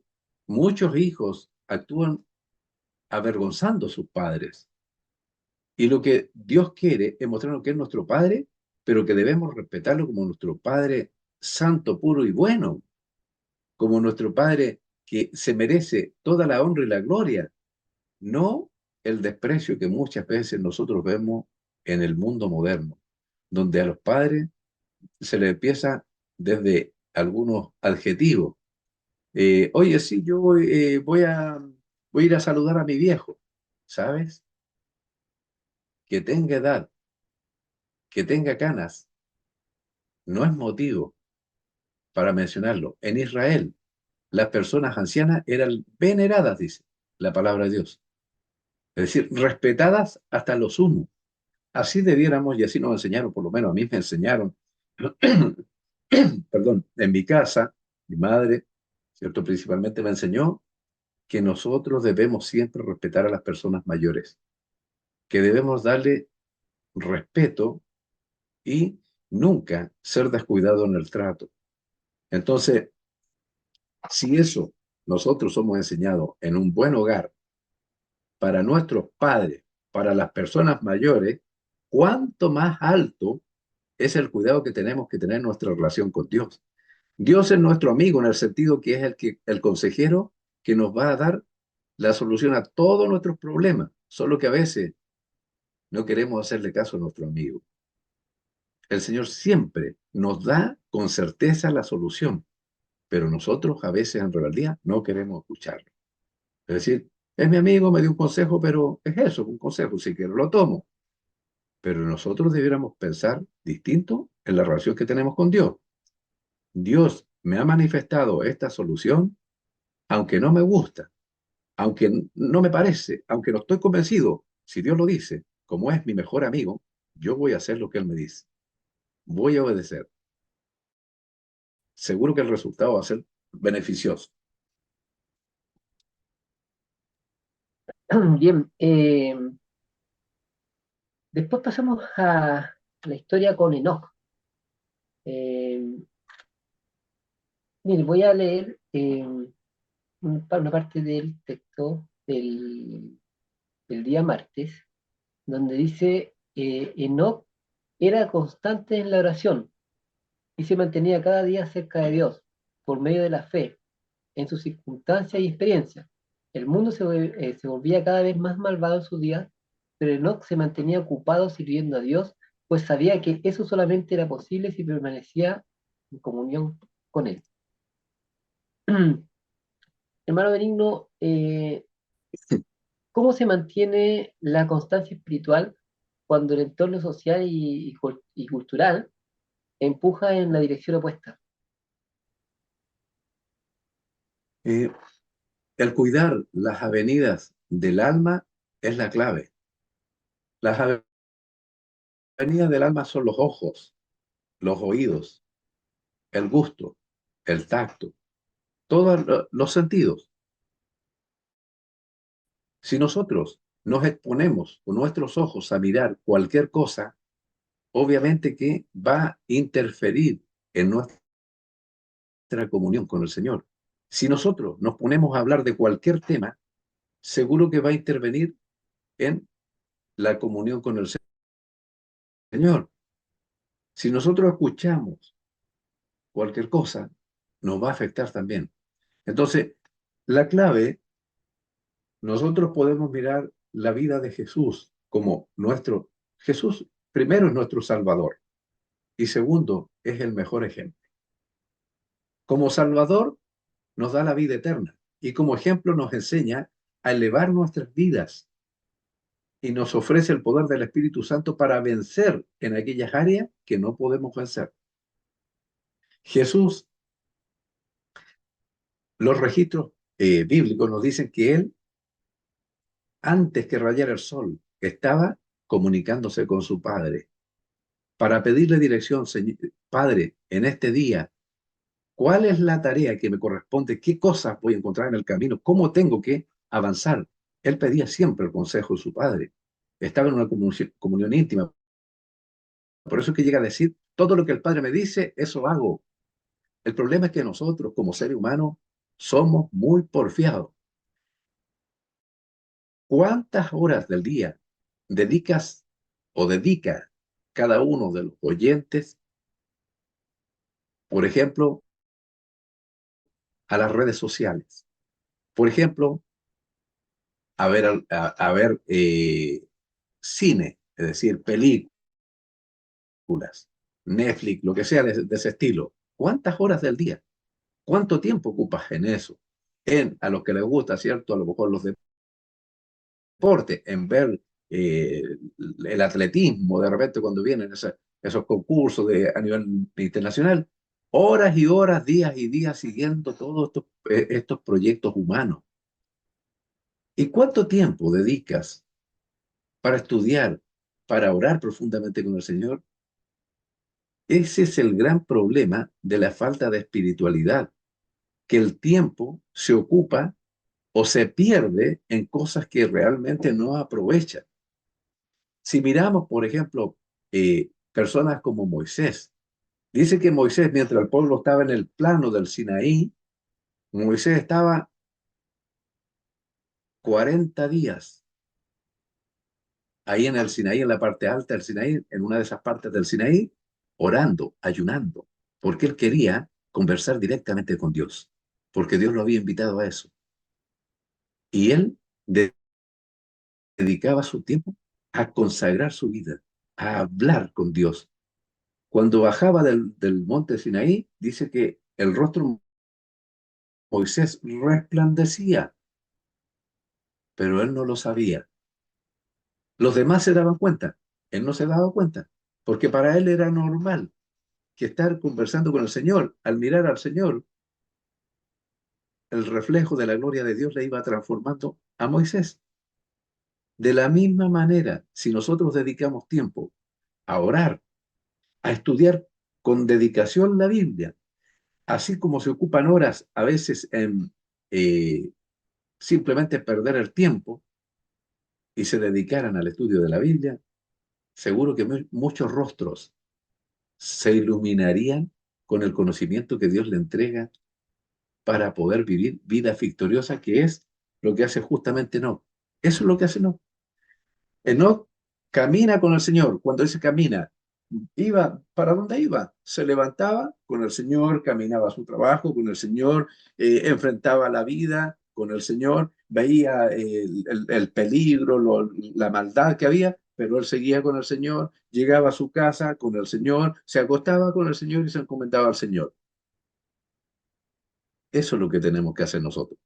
Muchos hijos actúan avergonzando a sus padres. Y lo que Dios quiere es mostrarnos que es nuestro Padre, pero que debemos respetarlo como nuestro Padre santo, puro y bueno, como nuestro Padre que se merece toda la honra y la gloria, no el desprecio que muchas veces nosotros vemos en el mundo moderno, donde a los padres se les empieza desde algunos adjetivos. Oye, sí, yo voy a ir a saludar a mi viejo, ¿sabes? Que tenga edad, que tenga canas, no es motivo para mencionarlo. En Israel, las personas ancianas eran veneradas, dice la palabra de Dios. Es decir, respetadas hasta lo sumo. Así debiéramos, y así nos enseñaron, por lo menos a mí me enseñaron, perdón, en mi casa, mi madre, ¿cierto? Principalmente me enseñó que nosotros debemos siempre respetar a las personas mayores, que debemos darle respeto y nunca ser descuidado en el trato. Entonces, si eso nosotros somos enseñados en un buen hogar para nuestros padres, para las personas mayores, ¿cuánto más alto es el cuidado que tenemos que tener en nuestra relación con Dios? Dios es nuestro amigo en el sentido que es el consejero que nos va a dar la solución a todos nuestros problemas, solo que a veces no queremos hacerle caso a nuestro amigo. El Señor siempre nos da con certeza la solución, pero nosotros a veces en rebeldía no queremos escucharlo. Es decir, es mi amigo, me dio un consejo, pero es eso, un consejo, si quiero lo tomo. Pero nosotros debiéramos pensar distinto en la relación que tenemos con Dios. Dios me ha manifestado esta solución, aunque no me gusta, aunque no me parece, aunque no estoy convencido. Si Dios lo dice, como es mi mejor amigo, yo voy a hacer lo que Él me dice. Voy a obedecer. Seguro que el resultado va a ser beneficioso. Bien, después pasamos a la historia con Enoch. Eh, Mire, voy a leer, una parte del texto del día martes, donde dice, Enoc era constante en la oración y se mantenía cada día cerca de Dios por medio de la fe en sus circunstancias y experiencias. El mundo se volvía cada vez más malvado en sus días, pero Enoch se mantenía ocupado sirviendo a Dios, pues sabía que eso solamente era posible si permanecía en comunión con Él. Hermano Benigno, ¿cómo se mantiene la constancia espiritual cuando el entorno social y cultural empuja en la dirección opuesta? Eh, el cuidar las avenidas del alma es la clave. Las avenidas del alma son los ojos, los oídos, el gusto, el tacto, todos los sentidos. Si nosotros nos exponemos con nuestros ojos a mirar cualquier cosa, obviamente que va a interferir en nuestra comunión con el Señor. Si nosotros nos ponemos a hablar de cualquier tema, seguro que va a intervenir en la comunión con el Señor. Si nosotros escuchamos cualquier cosa, nos va a afectar también. Entonces, la clave, nosotros podemos mirar la vida de Jesús como Jesús primero es nuestro Salvador y segundo es el mejor ejemplo. Como Salvador nos da la vida eterna y como ejemplo nos enseña a elevar nuestras vidas y nos ofrece el poder del Espíritu Santo para vencer en aquellas áreas que no podemos vencer. Jesús, los registros bíblicos nos dicen que Él, antes que rayara el sol, estaba comunicándose con su Padre para pedirle dirección, Padre, en este día, ¿cuál es la tarea que me corresponde? ¿Qué cosas voy a encontrar en el camino? ¿Cómo tengo que avanzar? Él pedía siempre el consejo de su Padre. Estaba en una comunión íntima. Por eso es que llega a decir, todo lo que el Padre me dice, eso hago. El problema es que nosotros, como seres humanos, somos muy porfiados. ¿Cuántas horas del día dedicas o dedica cada uno de los oyentes, por ejemplo, a las redes sociales? Por ejemplo, a ver cine, es decir, películas, Netflix, lo que sea de ese estilo. ¿Cuántas horas del día? ¿Cuánto tiempo ocupas en eso? A los que les gusta, ¿cierto? A lo mejor los deportes, en ver eh, el atletismo, de repente cuando vienen esos concursos a nivel internacional, horas y horas, días y días siguiendo todos estos proyectos humanos. ¿Y cuánto tiempo dedicas para estudiar, para orar profundamente con el Señor? Ese es el gran problema de la falta de espiritualidad, que el tiempo se ocupa o se pierde en cosas que realmente no aprovecha. Si miramos, por ejemplo, personas como Moisés, dice que Moisés, mientras el pueblo estaba en el plano del Sinaí, Moisés estaba 40 días ahí en el Sinaí, en la parte alta del Sinaí, en una de esas partes del Sinaí, orando, ayunando, porque él quería conversar directamente con Dios, porque Dios lo había invitado a eso. Y él dedicaba su tiempo a consagrar su vida, a hablar con Dios. Cuando bajaba del monte Sinaí, dice que el rostro de Moisés resplandecía, pero él no lo sabía. Los demás se daban cuenta, él no se daba cuenta, porque para él era normal que estar conversando con el Señor, al mirar al Señor, el reflejo de la gloria de Dios le iba transformando a Moisés. De la misma manera, si nosotros dedicamos tiempo a orar, a estudiar con dedicación la Biblia, así como se ocupan horas a veces en simplemente perder el tiempo y se dedicaran al estudio de la Biblia, seguro que muchos rostros se iluminarían con el conocimiento que Dios le entrega para poder vivir vida victoriosa, que es lo que hace justamente Enoc. Eso es lo que hace Enoc. Enoc camina con el Señor. Cuando dice camina, iba, ¿para dónde iba? Se levantaba con el Señor, caminaba a su trabajo con el Señor, enfrentaba la vida con el Señor, veía el peligro, la maldad que había, pero él seguía con el Señor, llegaba a su casa con el Señor, se acostaba con el Señor y se encomendaba al Señor. Eso es lo que tenemos que hacer nosotros,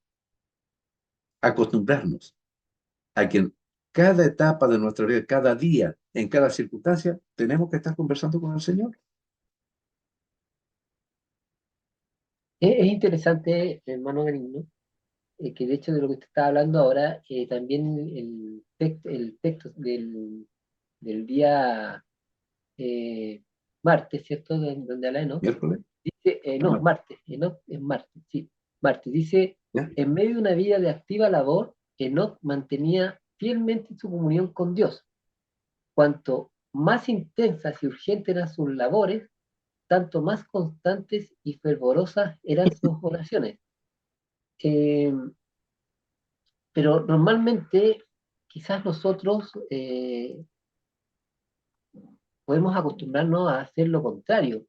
acostumbrarnos a que en cada etapa de nuestra vida, cada día, en cada circunstancia, tenemos que estar conversando con el Señor. Es interesante, hermano Benigno, que de hecho de lo que usted está hablando ahora, también el texto del día martes, ¿cierto? Donde habla Enoch, Miércoles, dice, no, martes, martes, Enoch es martes, sí, martes, dice, ¿ya? en medio de una vida de activa labor, Enoch mantenía fielmente su comunión con Dios. Cuanto más intensas y urgentes eran sus labores, tanto más constantes y fervorosas eran sus oraciones. Eh, pero normalmente, quizás nosotros podemos acostumbrarnos a hacer lo contrario.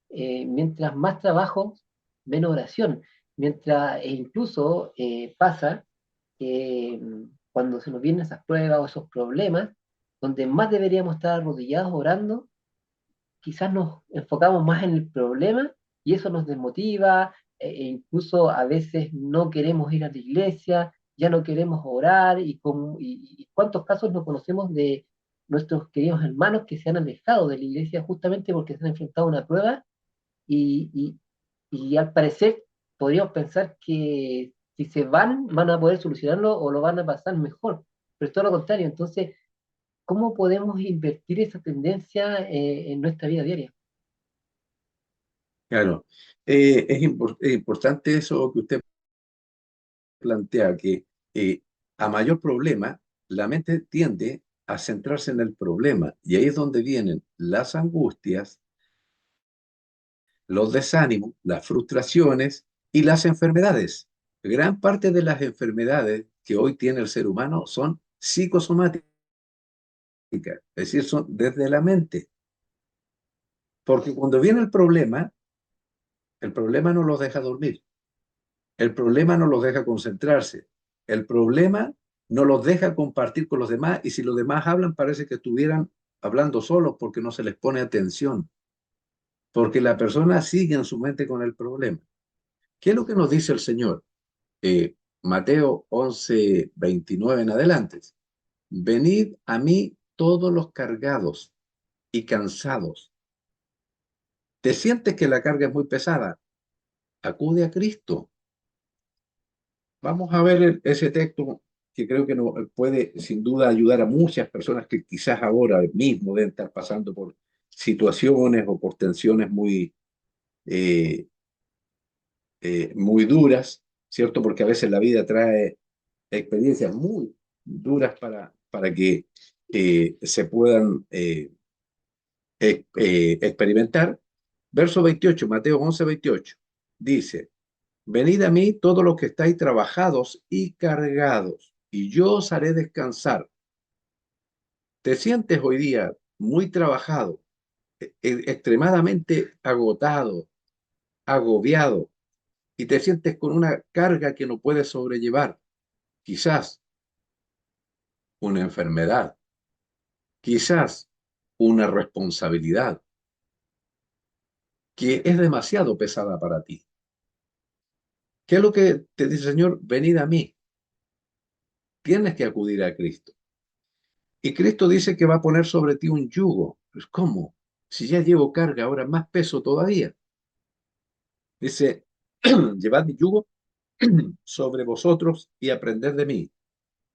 Mientras más trabajo, menos oración. Mientras, e incluso pasa que cuando se nos vienen esas pruebas o esos problemas, donde más deberíamos estar arrodillados orando, quizás nos enfocamos más en el problema y eso nos desmotiva, e incluso a veces no queremos ir a la iglesia, ya no queremos orar y cuántos casos no conocemos de nuestros queridos hermanos que se han alejado de la iglesia justamente porque se han enfrentado a una prueba y, y, y al parecer podríamos pensar que si se van a poder solucionarlo o lo van a pasar mejor, pero es todo lo contrario. Entonces, ¿cómo podemos invertir esa tendencia en nuestra vida diaria? Claro. Es importante eso que usted plantea, que a mayor problema, la mente tiende a centrarse en el problema. Y ahí es donde vienen las angustias, los desánimos, las frustraciones y las enfermedades. Gran parte de las enfermedades que hoy tiene el ser humano son psicosomáticas, es decir, son desde la mente. Porque cuando viene el problema no los deja dormir, el problema no los deja concentrarse, el problema no los deja compartir con los demás y si los demás hablan parece que estuvieran hablando solos porque no se les pone atención, porque la persona sigue en su mente con el problema. ¿Qué es lo que nos dice el Señor? Mateo 11:29 en adelante. Venid a mí todos los cargados y cansados. ¿Te sientes que la carga es muy pesada? Acude a Cristo. Vamos a ver ese texto que creo que nos puede sin duda ayudar a muchas personas que quizás ahora mismo deben estar pasando por situaciones o por tensiones eh, muy duras, ¿cierto? Porque a veces la vida trae experiencias muy duras para que se puedan experimentar. Verso 28, Mateo 11:28, dice, venid a mí todos los que estáis trabajados y cargados, y yo os haré descansar. ¿Te sientes hoy día muy trabajado, extremadamente agotado, agobiado, y te sientes con una carga que no puedes sobrellevar? Quizás una enfermedad, quizás una responsabilidad que es demasiado pesada para ti. ¿Qué es lo que te dice el Señor? Venid a mí. Tienes que acudir a Cristo. Y Cristo dice que va a poner sobre ti un yugo. Pues ¿cómo? Si ya llevo carga, ahora más peso todavía. Dice, llevad mi yugo sobre vosotros y aprended de mí,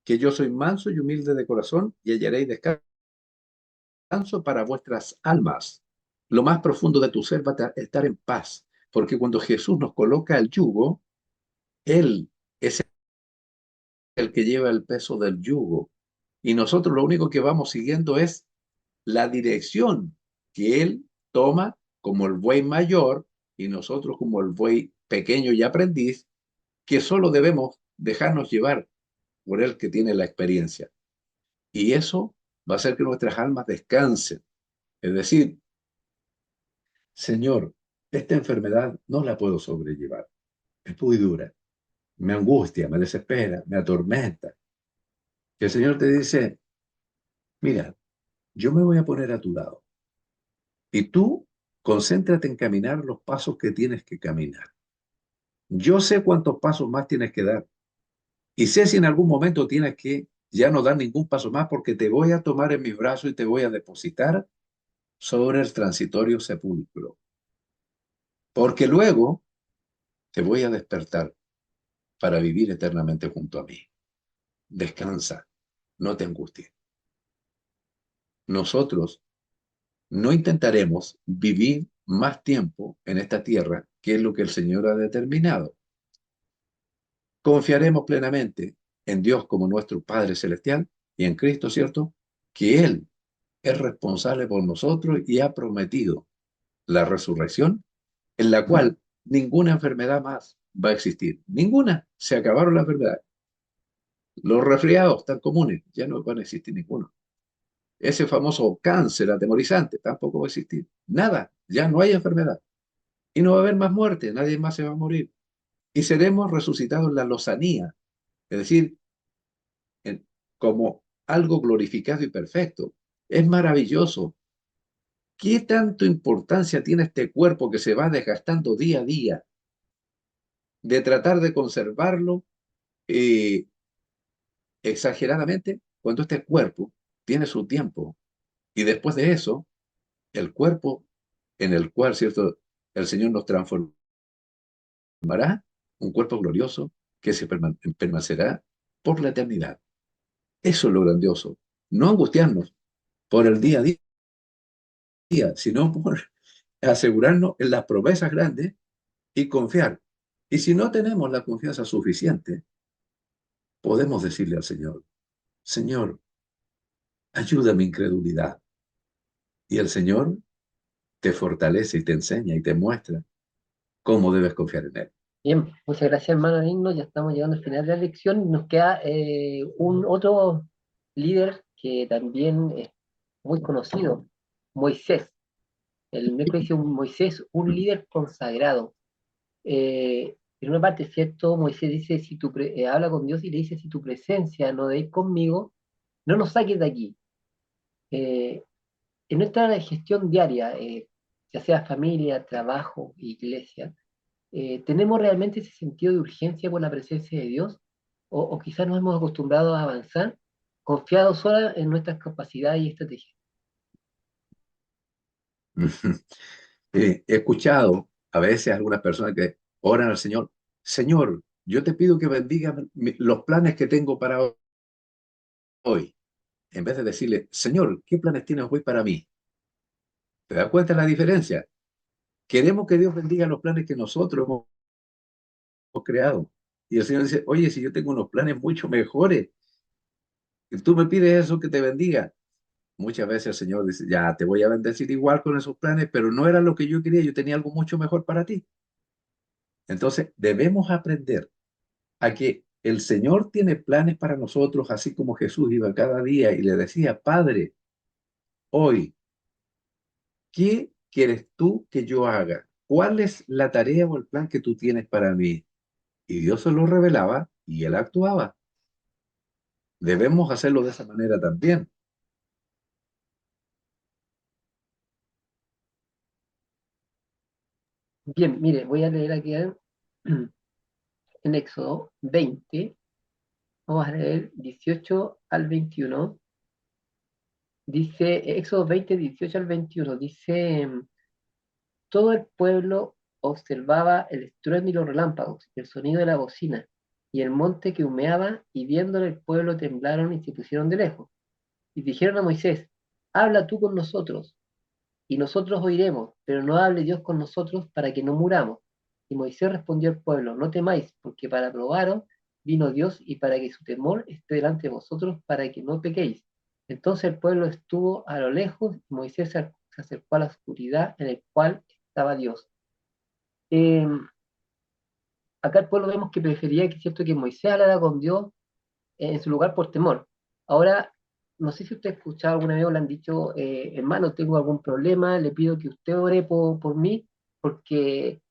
que yo soy manso y humilde de corazón y hallaréis descanso para vuestras almas. Lo más profundo de tu ser va a estar en paz, porque cuando Jesús nos coloca el yugo, Él es el que lleva el peso del yugo. Y nosotros lo único que vamos siguiendo es la dirección que Él toma como el buey mayor y nosotros como el buey pequeño y aprendiz, que solo debemos dejarnos llevar por el que tiene la experiencia. Y eso va a hacer que nuestras almas descansen. Es decir, Señor, esta enfermedad no la puedo sobrellevar. Es muy dura. Me angustia, me desespera, me atormenta. Que el Señor te dice, mira, yo me voy a poner a tu lado. Y tú concéntrate en caminar los pasos que tienes que caminar. Yo sé cuántos pasos más tienes que dar. Y sé si en algún momento tienes que ya no dar ningún paso más porque te voy a tomar en mis brazos y te voy a depositar sobre el transitorio sepulcro. Porque luego te voy a despertar para vivir eternamente junto a mí. Descansa, no te angusties. Nosotros no intentaremos vivir más tiempo en esta tierra que es lo que el Señor ha determinado. Confiaremos plenamente en Dios como nuestro Padre Celestial y en Cristo, ¿cierto? Que Él es responsable por nosotros y ha prometido la resurrección en la cual ninguna enfermedad más va a existir. Ninguna. Se acabaron las enfermedades. Los resfriados tan comunes, ya no van a existir ninguno. Ese famoso cáncer atemorizante tampoco va a existir. Nada, ya no hay enfermedad. Y no va a haber más muerte, nadie más se va a morir. Y seremos resucitados en la lozanía, es decir, en- como algo glorificado y perfecto. Es maravilloso. ¿Qué tanto importancia tiene este cuerpo que se va desgastando día a día de tratar de conservarlo eh, exageradamente cuando este cuerpo tiene su tiempo? Y después de eso, el cuerpo en el cual, ¿cierto?, el Señor nos transformará, un cuerpo glorioso que permanecerá por la eternidad. Eso es lo grandioso. No angustiarnos por el día a día, sino por asegurarnos en las promesas grandes y confiar. Y si no tenemos la confianza suficiente, podemos decirle al Señor, Señor, ayuda a mi incredulidad. Y el Señor te fortalece y te enseña y te muestra cómo debes confiar en Él. Bien, muchas gracias, hermano Digno. Ya estamos llegando al final de la lección. Nos queda un otro líder que también es muy conocido, Moisés. El miércoles dice un Moisés, un líder consagrado. En una parte, ¿cierto? Moisés dice, habla con Dios y le dice, si tu presencia no de conmigo, no nos saques de aquí. Eh, en nuestra gestión diaria, ya sea familia, trabajo, iglesia, ¿tenemos realmente ese sentido de urgencia por la presencia de Dios? O quizás nos hemos acostumbrado a avanzar confiados solo en nuestras capacidades y estrategias. He escuchado a veces algunas personas que oran al Señor, Señor, yo te pido que bendiga los planes que tengo para hoy, en vez de decirle, Señor, ¿qué planes tienes hoy para mí? ¿Te das cuenta de la diferencia? Queremos que Dios bendiga los planes que nosotros hemos creado. Y el Señor dice, oye, si yo tengo unos planes mucho mejores, y tú me pides eso que te bendiga. Muchas veces el Señor dice, ya te voy a bendecir igual con esos planes, pero no era lo que yo quería, yo tenía algo mucho mejor para ti. Entonces, debemos aprender a que el Señor tiene planes para nosotros, así como Jesús iba cada día y le decía, Padre, hoy, ¿qué quieres tú que yo haga? ¿Cuál es la tarea o el plan que tú tienes para mí? Y Dios se lo revelaba y él actuaba. Debemos hacerlo de esa manera también. Bien, mire, voy a leer aquí en Éxodo 20, vamos a leer 18 al 21. Dice, Éxodo 20, 18 al 21, dice, todo el pueblo observaba el estruendo y los relámpagos, el sonido de la bocina, y el monte que humeaba, y viéndolo el pueblo temblaron y se pusieron de lejos. Y dijeron a Moisés, habla tú con nosotros, y nosotros oiremos, pero no hable Dios con nosotros para que no muramos. Y Moisés respondió al pueblo, no temáis, porque para probaros vino Dios y para que su temor esté delante de vosotros, para que no pequéis. Entonces el pueblo estuvo a lo lejos, y Moisés se acercó a la oscuridad en el cual estaba Dios. Eh, acá el pueblo vemos que prefería que, cierto, que Moisés hablara con Dios en su lugar por temor. Ahora, no sé si usted ha escuchado alguna vez o le han dicho, hermano, tengo algún problema, le pido que usted ore por mí, porque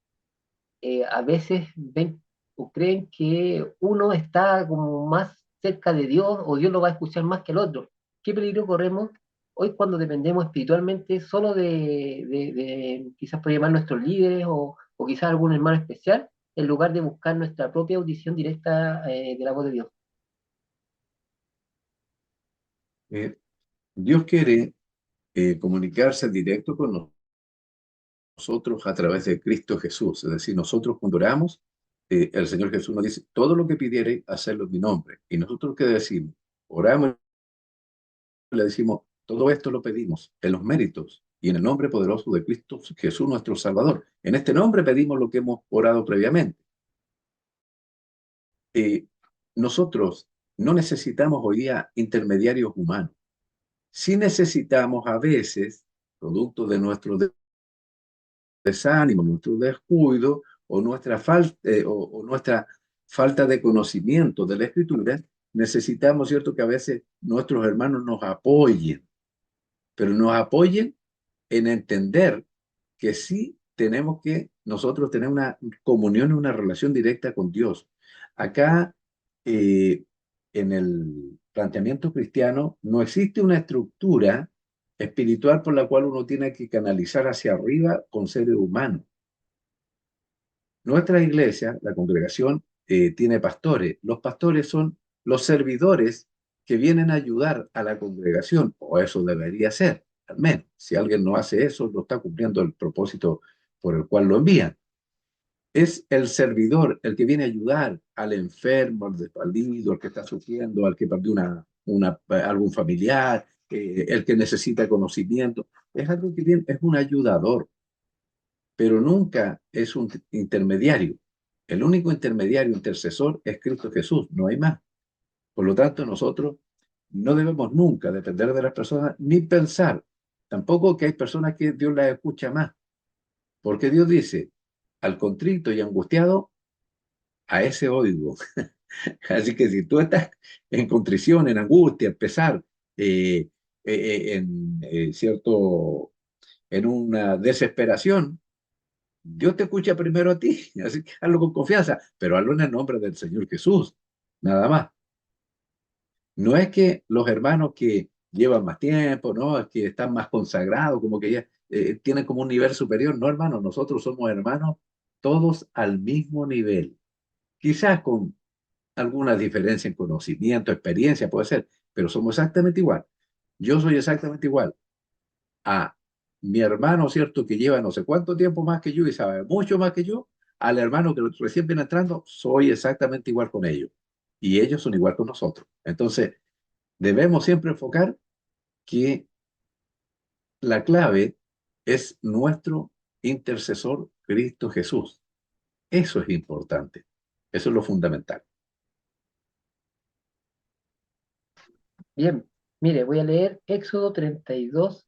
a veces ven o creen que uno está como más cerca de Dios o Dios lo va a escuchar más que el otro. ¿Qué peligro corremos hoy cuando dependemos espiritualmente solo de quizás por llamar nuestros líderes o quizás algún hermano especial, en lugar de buscar nuestra propia audición directa de la voz de Dios? Eh, Dios quiere comunicarse directo con nosotros a través de Cristo Jesús. Es decir, nosotros cuando oramos, el Señor Jesús nos dice, todo lo que pidiere, hacerlo en mi nombre. Y nosotros, ¿qué decimos? Oramos y le decimos, todo esto lo pedimos en los méritos y en el nombre poderoso de Cristo Jesús, nuestro Salvador. En este nombre pedimos lo que hemos orado previamente. Eh, Nosotros no necesitamos hoy día intermediarios humanos. Sí necesitamos a veces, producto de nuestro desánimo, nuestro descuido o nuestra falta de conocimiento de la Escritura, necesitamos, ¿cierto?, que a veces nuestros hermanos nos apoyen, pero nos apoyen en entender que sí tenemos que nosotros tener una comunión y una relación directa con Dios. Acá, eh, en el planteamiento cristiano, no existe una estructura espiritual por la cual uno tiene que canalizar hacia arriba con seres humanos. Nuestra iglesia, la congregación, tiene pastores. Los pastores son los servidores que vienen a ayudar a la congregación, o eso debería ser, al menos. Si alguien no hace eso, no está cumpliendo el propósito por el cual lo envían. Es el servidor el que viene a ayudar al enfermo, al desvalido, al que está sufriendo, al que perdió algún familiar, el que necesita conocimiento. Es algo que viene, es un ayudador, pero nunca es un intermediario. El único intermediario, intercesor, es Cristo Jesús, no hay más. Por lo tanto, nosotros no debemos nunca depender de las personas ni pensar tampoco que hay personas que Dios las escucha más, porque Dios dice, al contrito y angustiado, a ese oigo. Así que si tú estás en contrición, en angustia, en pesar, cierto, en una desesperación, Dios te escucha primero a ti, así que hazlo con confianza, pero hazlo en el nombre del Señor Jesús, nada más. No es que los hermanos que llevan más tiempo, no, es que están más consagrados, como que ya tienen como un nivel superior. No, hermanos, nosotros somos hermanos todos al mismo nivel. Quizás con alguna diferencia en conocimiento, experiencia, puede ser, pero somos exactamente igual. Yo soy exactamente igual a mi hermano, ¿cierto?, que lleva no sé cuánto tiempo más que yo y sabe mucho más que yo, al hermano que recién viene entrando, soy exactamente igual con ellos. Y ellos son igual con nosotros. Entonces, debemos siempre enfocar que la clave es nuestro intercesor, Cristo Jesús. Eso es importante. Eso es lo fundamental. Bien, mire, voy a leer Éxodo 32,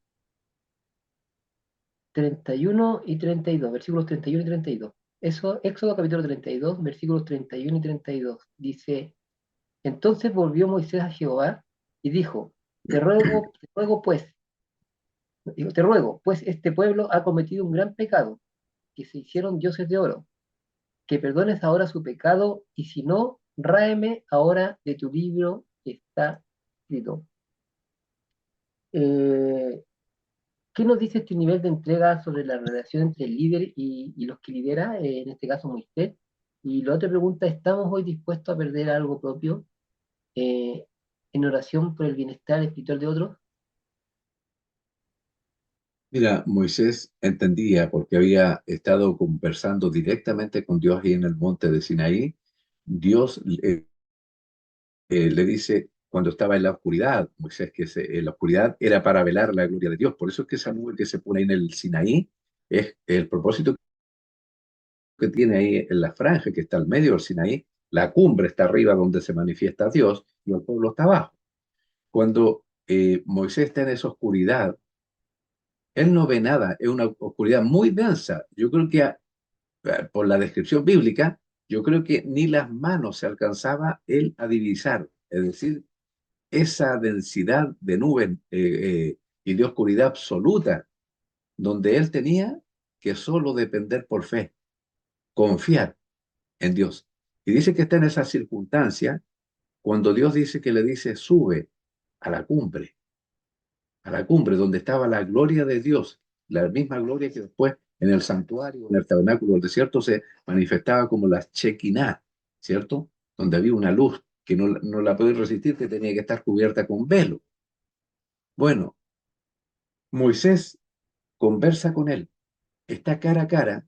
31 y 32, versículos 31 y 32. Eso, Éxodo capítulo 32, versículos 31 y 32. Dice, entonces volvió Moisés a Jehová y dijo, te ruego pues, digo, te ruego, pues este pueblo ha cometido un gran pecado, que se hicieron dioses de oro, que perdones ahora su pecado, y si no, ráeme ahora de tu libro que está escrito. Eh, ¿Qué nos dice este nivel de entrega sobre la relación entre el líder y los que lidera, en este caso Moisés? Y la otra pregunta, ¿estamos hoy dispuestos a perder algo propio eh, en oración por el bienestar espiritual de otros? Mira, Moisés entendía porque había estado conversando directamente con Dios ahí en el monte de Sinaí. Dios le dice cuando estaba en la oscuridad, Moisés, que en la oscuridad era para velar la gloria de Dios. Por eso es que esa nube que se pone ahí en el Sinaí es el propósito que tiene ahí en la franja que está al medio del Sinaí. La cumbre está arriba donde se manifiesta Dios y el pueblo está abajo. Cuando Moisés está en esa oscuridad, él no ve nada, es una oscuridad muy densa. Yo creo que por la descripción bíblica, yo creo que ni las manos se alcanzaba él a divisar, es decir, esa densidad de nubes y de oscuridad absoluta, donde él tenía que solo depender por fe, confiar en Dios. Y dice que está en esa circunstancia cuando Dios dice que le dice, sube a a la cumbre donde estaba la gloria de Dios, la misma gloria que después en el santuario, en el tabernáculo del desierto se manifestaba como la Shekinah, ¿cierto? Donde había una luz que no la podía resistir, que tenía que estar cubierta con velo. Bueno, Moisés conversa con él, está cara a cara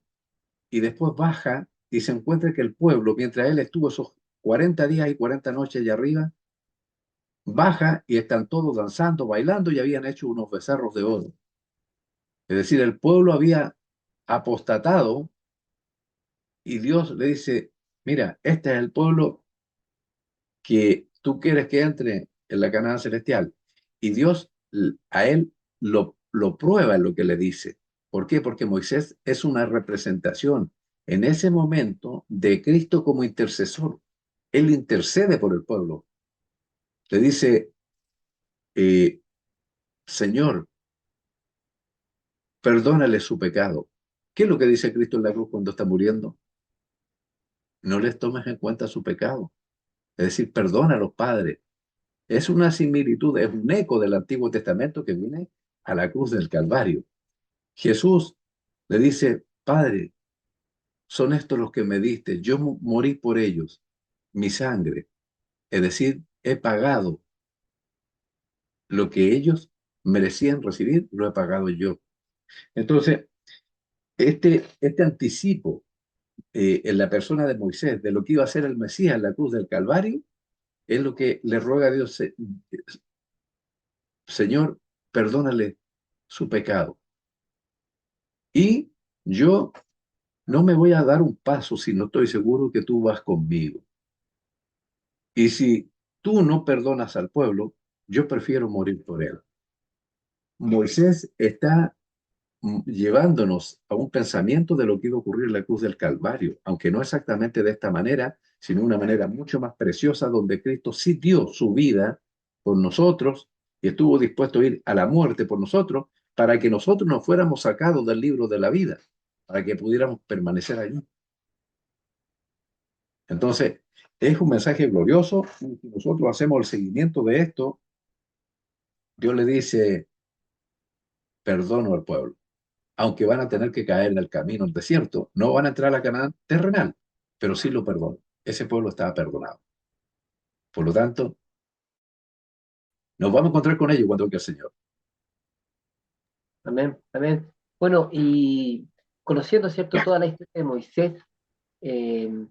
y después baja y se encuentra que el pueblo, mientras él estuvo esos 40 días y 40 noches allá arriba, baja y están todos danzando, bailando y habían hecho unos becerros de oro. Es decir, el pueblo había apostatado y Dios le dice, mira, este es el pueblo que tú quieres que entre en la Canaán celestial. Y Dios a él lo prueba en lo que le dice. ¿Por qué? Porque Moisés es una representación en ese momento de Cristo como intercesor. Él intercede por el pueblo. Le dice, eh, Señor, perdónale su pecado. ¿Qué es lo que dice Cristo en la cruz cuando está muriendo? No les tomes en cuenta su pecado. Es decir, perdona a los padres. Es una similitud, es un eco del Antiguo Testamento que viene a la cruz del Calvario. Jesús le dice, Padre, son estos los que me diste, yo morí por ellos, mi sangre. Es decir, he pagado lo que ellos merecían recibir, lo he pagado yo. Entonces, este anticipo en la persona de Moisés de lo que iba a ser el Mesías en la cruz del Calvario, es lo que le ruega a Dios, Señor, perdónale su pecado. Y yo no me voy a dar un paso si no estoy seguro que tú vas conmigo. Y si tú no perdonas al pueblo, yo prefiero morir por él. Moisés está llevándonos a un pensamiento de lo que iba a ocurrir en la cruz del Calvario, aunque no exactamente de esta manera, sino de una manera mucho más preciosa, donde Cristo sí dio su vida por nosotros y estuvo dispuesto a ir a la muerte por nosotros, para que nosotros no fuéramos sacados del libro de la vida, para que pudiéramos permanecer allí. Entonces, es un mensaje glorioso y si nosotros hacemos el seguimiento de esto, Dios le dice, perdono al pueblo, aunque van a tener que caer en el camino, el desierto, no van a entrar a la Canaán terrenal, pero sí lo perdono. Ese pueblo estaba perdonado. Por lo tanto, nos vamos a encontrar con ellos cuando venga el Señor. Amén, amén. Bueno, y conociendo, ¿cierto?, toda la historia de Moisés, eh,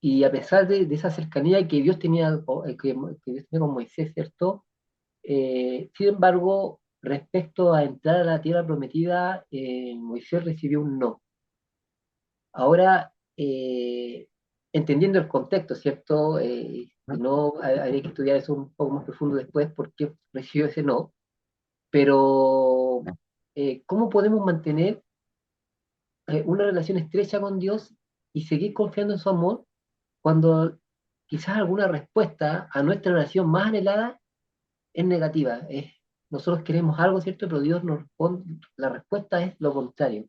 y a pesar de esa cercanía que Dios tenía, que Dios tenía con Moisés, ¿cierto? Sin embargo, respecto a entrar a la tierra prometida, Moisés recibió un no. Ahora, entendiendo el contexto, ¿cierto? Si no, habría que estudiar eso un poco más profundo después, por qué recibió ese no. Pero, ¿cómo podemos mantener una relación estrecha con Dios y seguir confiando en su amor cuando quizás alguna respuesta a nuestra oración más anhelada es negativa? Nosotros queremos algo, ¿cierto? Pero Dios nos responde, la respuesta es lo contrario.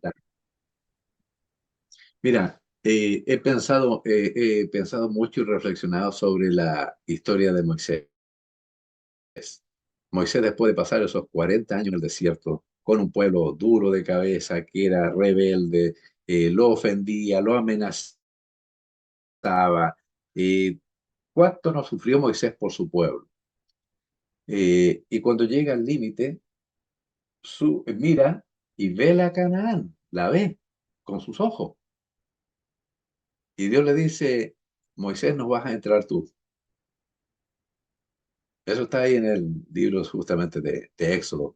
Mira, he pensado mucho y reflexionado sobre la historia de Moisés. Moisés, después de pasar esos 40 años en el desierto, con un pueblo duro de cabeza, que era rebelde, lo ofendía, lo amenazaba. eh, ¿Cuánto no sufrió Moisés por su pueblo? Y cuando llega al límite, mira y ve la Canaán, la ve con sus ojos. Y Dios le dice, Moisés, no vas a entrar tú. Eso está ahí en el libro justamente de Éxodo.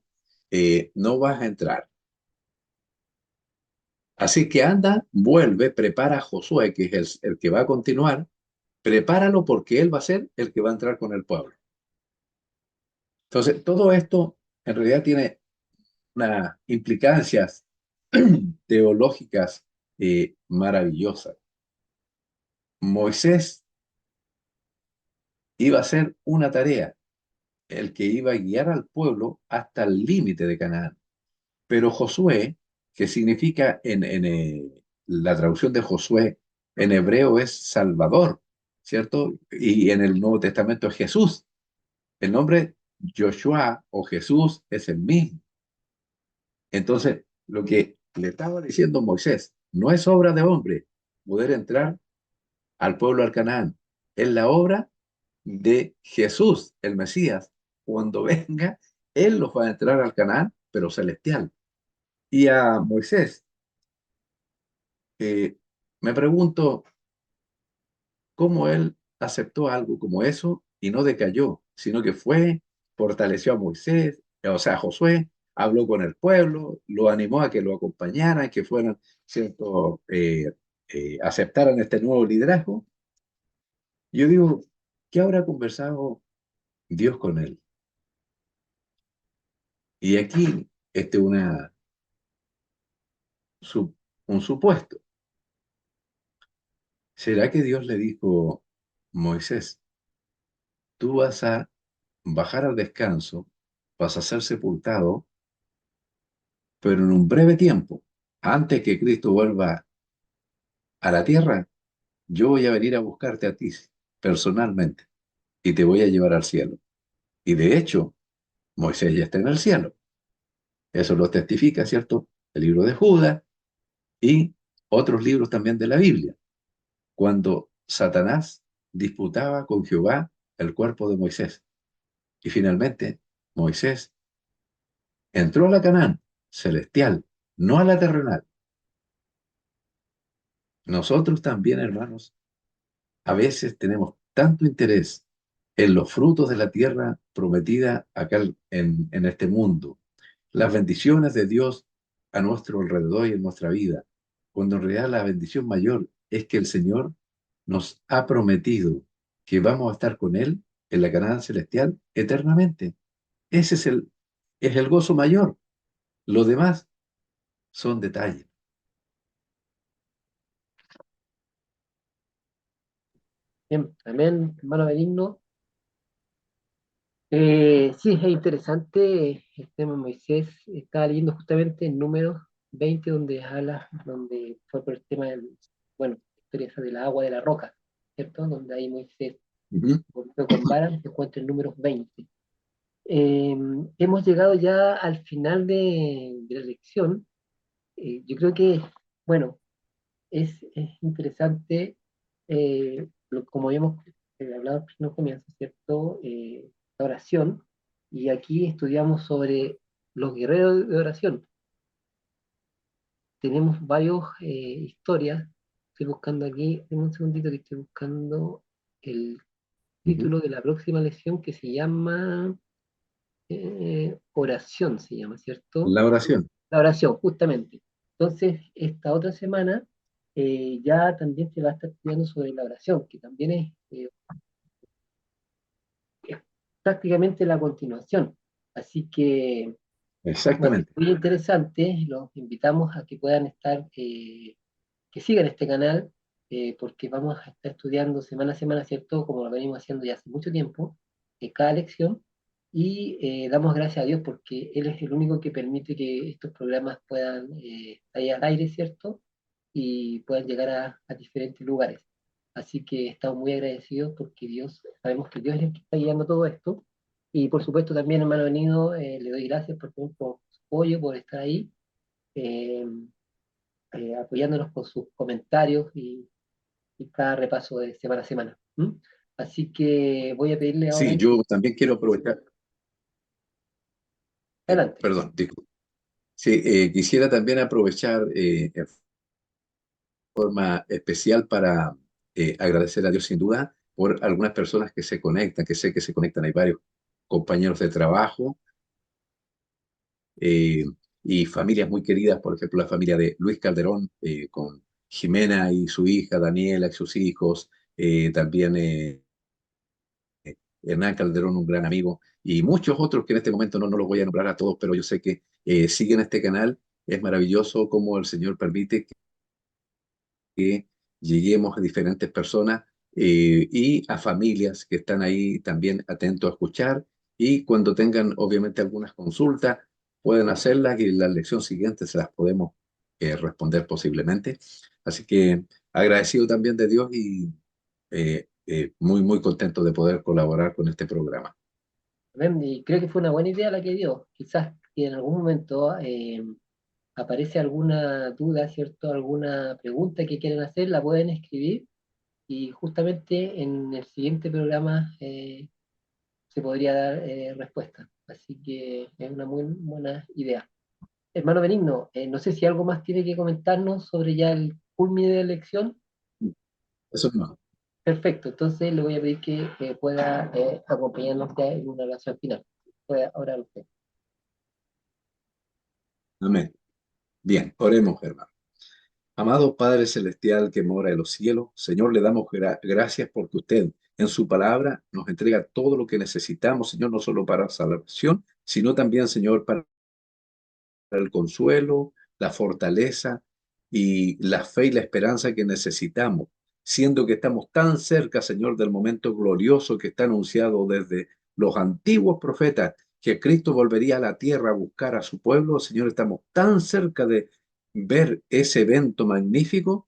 No vas a entrar. Así que anda, vuelve, prepara a Josué, que es el que va a continuar, prepáralo porque él va a ser el que va a entrar con el pueblo. Entonces, todo esto en realidad tiene unas implicancias teológicas maravillosas. Moisés iba a hacer una tarea, el que iba a guiar al pueblo hasta el límite de Canaán. Pero Josué, que significa la traducción de Josué en hebreo es Salvador, ¿cierto? Y en el Nuevo Testamento es Jesús. El nombre Joshua o Jesús es el mismo. Entonces, lo que le estaba diciendo Moisés, no es obra de hombre poder entrar al pueblo al Canaán, es la obra de Jesús, el Mesías. Cuando venga, Él los va a entrar al Canaán, pero celestial. Y a Moisés, me pregunto cómo él aceptó algo como eso y no decayó, sino que fue, fortaleció a Moisés, o sea, a Josué, habló con el pueblo, lo animó a que lo acompañaran, que fueran, ¿cierto?, aceptaran este nuevo liderazgo. Yo digo, ¿qué habrá conversado Dios con él? Y aquí, su- un supuesto. ¿Será que Dios le dijo, Moisés, tú vas a bajar al descanso, vas a ser sepultado, pero en un breve tiempo, antes que Cristo vuelva a la tierra, yo voy a venir a buscarte a ti personalmente y te voy a llevar al cielo? Y de hecho, Moisés ya está en el cielo. Eso lo testifica, ¿cierto? El libro de Judas y otros libros también de la Biblia. Cuando Satanás disputaba con Jehová el cuerpo de Moisés. Y finalmente, Moisés entró a la Canaán celestial, no a la terrenal. Nosotros también, hermanos, a veces tenemos tanto interés en los frutos de la tierra prometida acá en este mundo, las bendiciones de Dios a nuestro alrededor y en nuestra vida, cuando en realidad la bendición mayor es que el Señor nos ha prometido que vamos a estar con Él en la Canaán celestial eternamente. Ese es el gozo mayor. Lo demás son detalles. Bien, amén, hermano Benigno. Sí, es interesante el tema de Moisés. Estaba leyendo justamente en Números 20, donde habla, donde fue por el tema del, bueno, la historia esa del agua de la roca, ¿cierto? Donde ahí Moisés Ujú, golpeó con vara, se encuentra en Números 20. Eh, Hemos llegado ya al final de la lección. Yo creo que, bueno, es interesante, como habíamos hablado al primer comienzo, ¿cierto? La oración, y aquí estudiamos sobre los guerreros de oración. Tenemos varias historias. Estoy buscando aquí, en un segundito que estoy buscando el ujú. título de la próxima lección que se llama oración, se llama, ¿cierto? La oración. La oración, justamente. Entonces, esta otra semana ya también se va a estar estudiando sobre la oración, que también es prácticamente la continuación. Así que, bueno, es Exactamente. muy interesante. Los invitamos a que puedan estar, que sigan este canal, porque vamos a estar estudiando semana a semana, ¿cierto? Como lo venimos haciendo ya hace mucho tiempo, cada lección. Y damos gracias a Dios porque Él es el único que permite que estos programas puedan estar al aire, ¿cierto? Y puedan llegar a diferentes lugares. Así que estamos muy agradecidos porque Dios, sabemos que Dios es el que está guiando todo esto. Y por supuesto también, hermano Venido, le doy gracias por su apoyo, por estar ahí. eh, Apoyándonos con sus comentarios y cada repaso de semana a semana. ¿M? Así que voy a pedirle Sí, ahora, yo también quiero aprovechar, adelante. perdón, disculpe. Sí, quisiera también aprovechar en forma especial para agradecer a Dios sin duda por algunas personas que se conectan, que sé que se conectan. Hay varios compañeros de trabajo eh, y familias muy queridas, por ejemplo, la familia de Luis Calderón con Jimena y su hija, Daniela y sus hijos, también Hernán Calderón, un gran amigo, y muchos otros que en este momento no los voy a nombrar a todos, pero yo sé que siguen este canal. Es maravilloso cómo el Señor permite que lleguemos a diferentes personas y a familias que están ahí también atentos a escuchar y cuando tengan obviamente algunas consultas pueden hacerlas y en la lección siguiente se las podemos responder posiblemente. Así que agradecido también de Dios y muy, muy contento de poder colaborar con este programa. Amén. Y creo que fue una buena idea la que dio. Quizás que en algún momento aparece alguna duda, ¿cierto? Alguna pregunta que quieren hacer, la pueden escribir y justamente en el siguiente programa se podría dar respuesta. Así que es una muy buena idea. Hermano Benigno, no sé si algo más tiene que comentarnos sobre ya el culmine de la elección. Eso es más. Perfecto, entonces le voy a pedir que pueda acompañarnos ya en una oración final. Puede orar usted. Amén. Bien, oremos, hermano. Amado Padre Celestial que mora en los cielos, Señor, le damos gracias porque usted en su palabra nos entrega todo lo que necesitamos, Señor, no solo para salvación, sino también, Señor, para el consuelo, la fortaleza y la fe y la esperanza que necesitamos, siendo que estamos tan cerca, Señor, del momento glorioso que está anunciado desde los antiguos profetas, que Cristo volvería a la tierra a buscar a su pueblo. Señor, estamos tan cerca de ver ese evento magnífico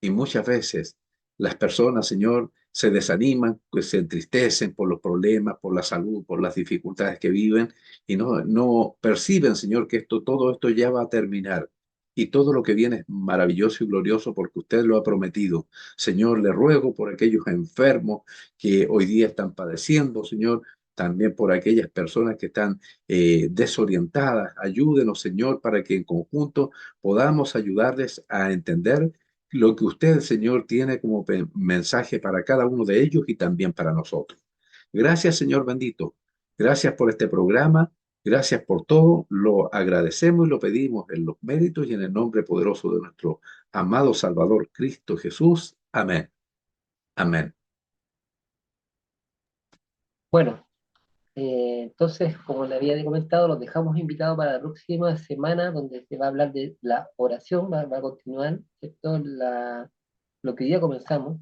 y muchas veces las personas, Señor, se desaniman, pues se entristecen por los problemas, por la salud, por las dificultades que viven y no perciben, Señor, que todo esto ya va a terminar. Y todo lo que viene es maravilloso y glorioso porque usted lo ha prometido. Señor, le ruego por aquellos enfermos que hoy día están padeciendo, Señor, también por aquellas personas que están desorientadas. Ayúdenos, Señor, para que en conjunto podamos ayudarles a entender lo que usted, Señor, tiene como mensaje para cada uno de ellos y también para nosotros. Gracias, Señor bendito. Gracias por este programa. Gracias por todo. Lo agradecemos y lo pedimos en los méritos y en el nombre poderoso de nuestro amado Salvador Cristo Jesús. Amén. Amén. Bueno, entonces, como le había comentado, los dejamos invitados para la próxima semana, donde se va a hablar de la oración, va a continuar, ¿cierto? Lo que hoy día comenzamos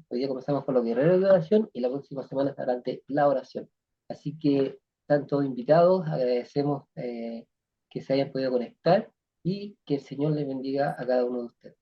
con los guerreros de oración y la próxima semana estará ante la oración. Así que están todos invitados, agradecemos que se hayan podido conectar y que el Señor les bendiga a cada uno de ustedes.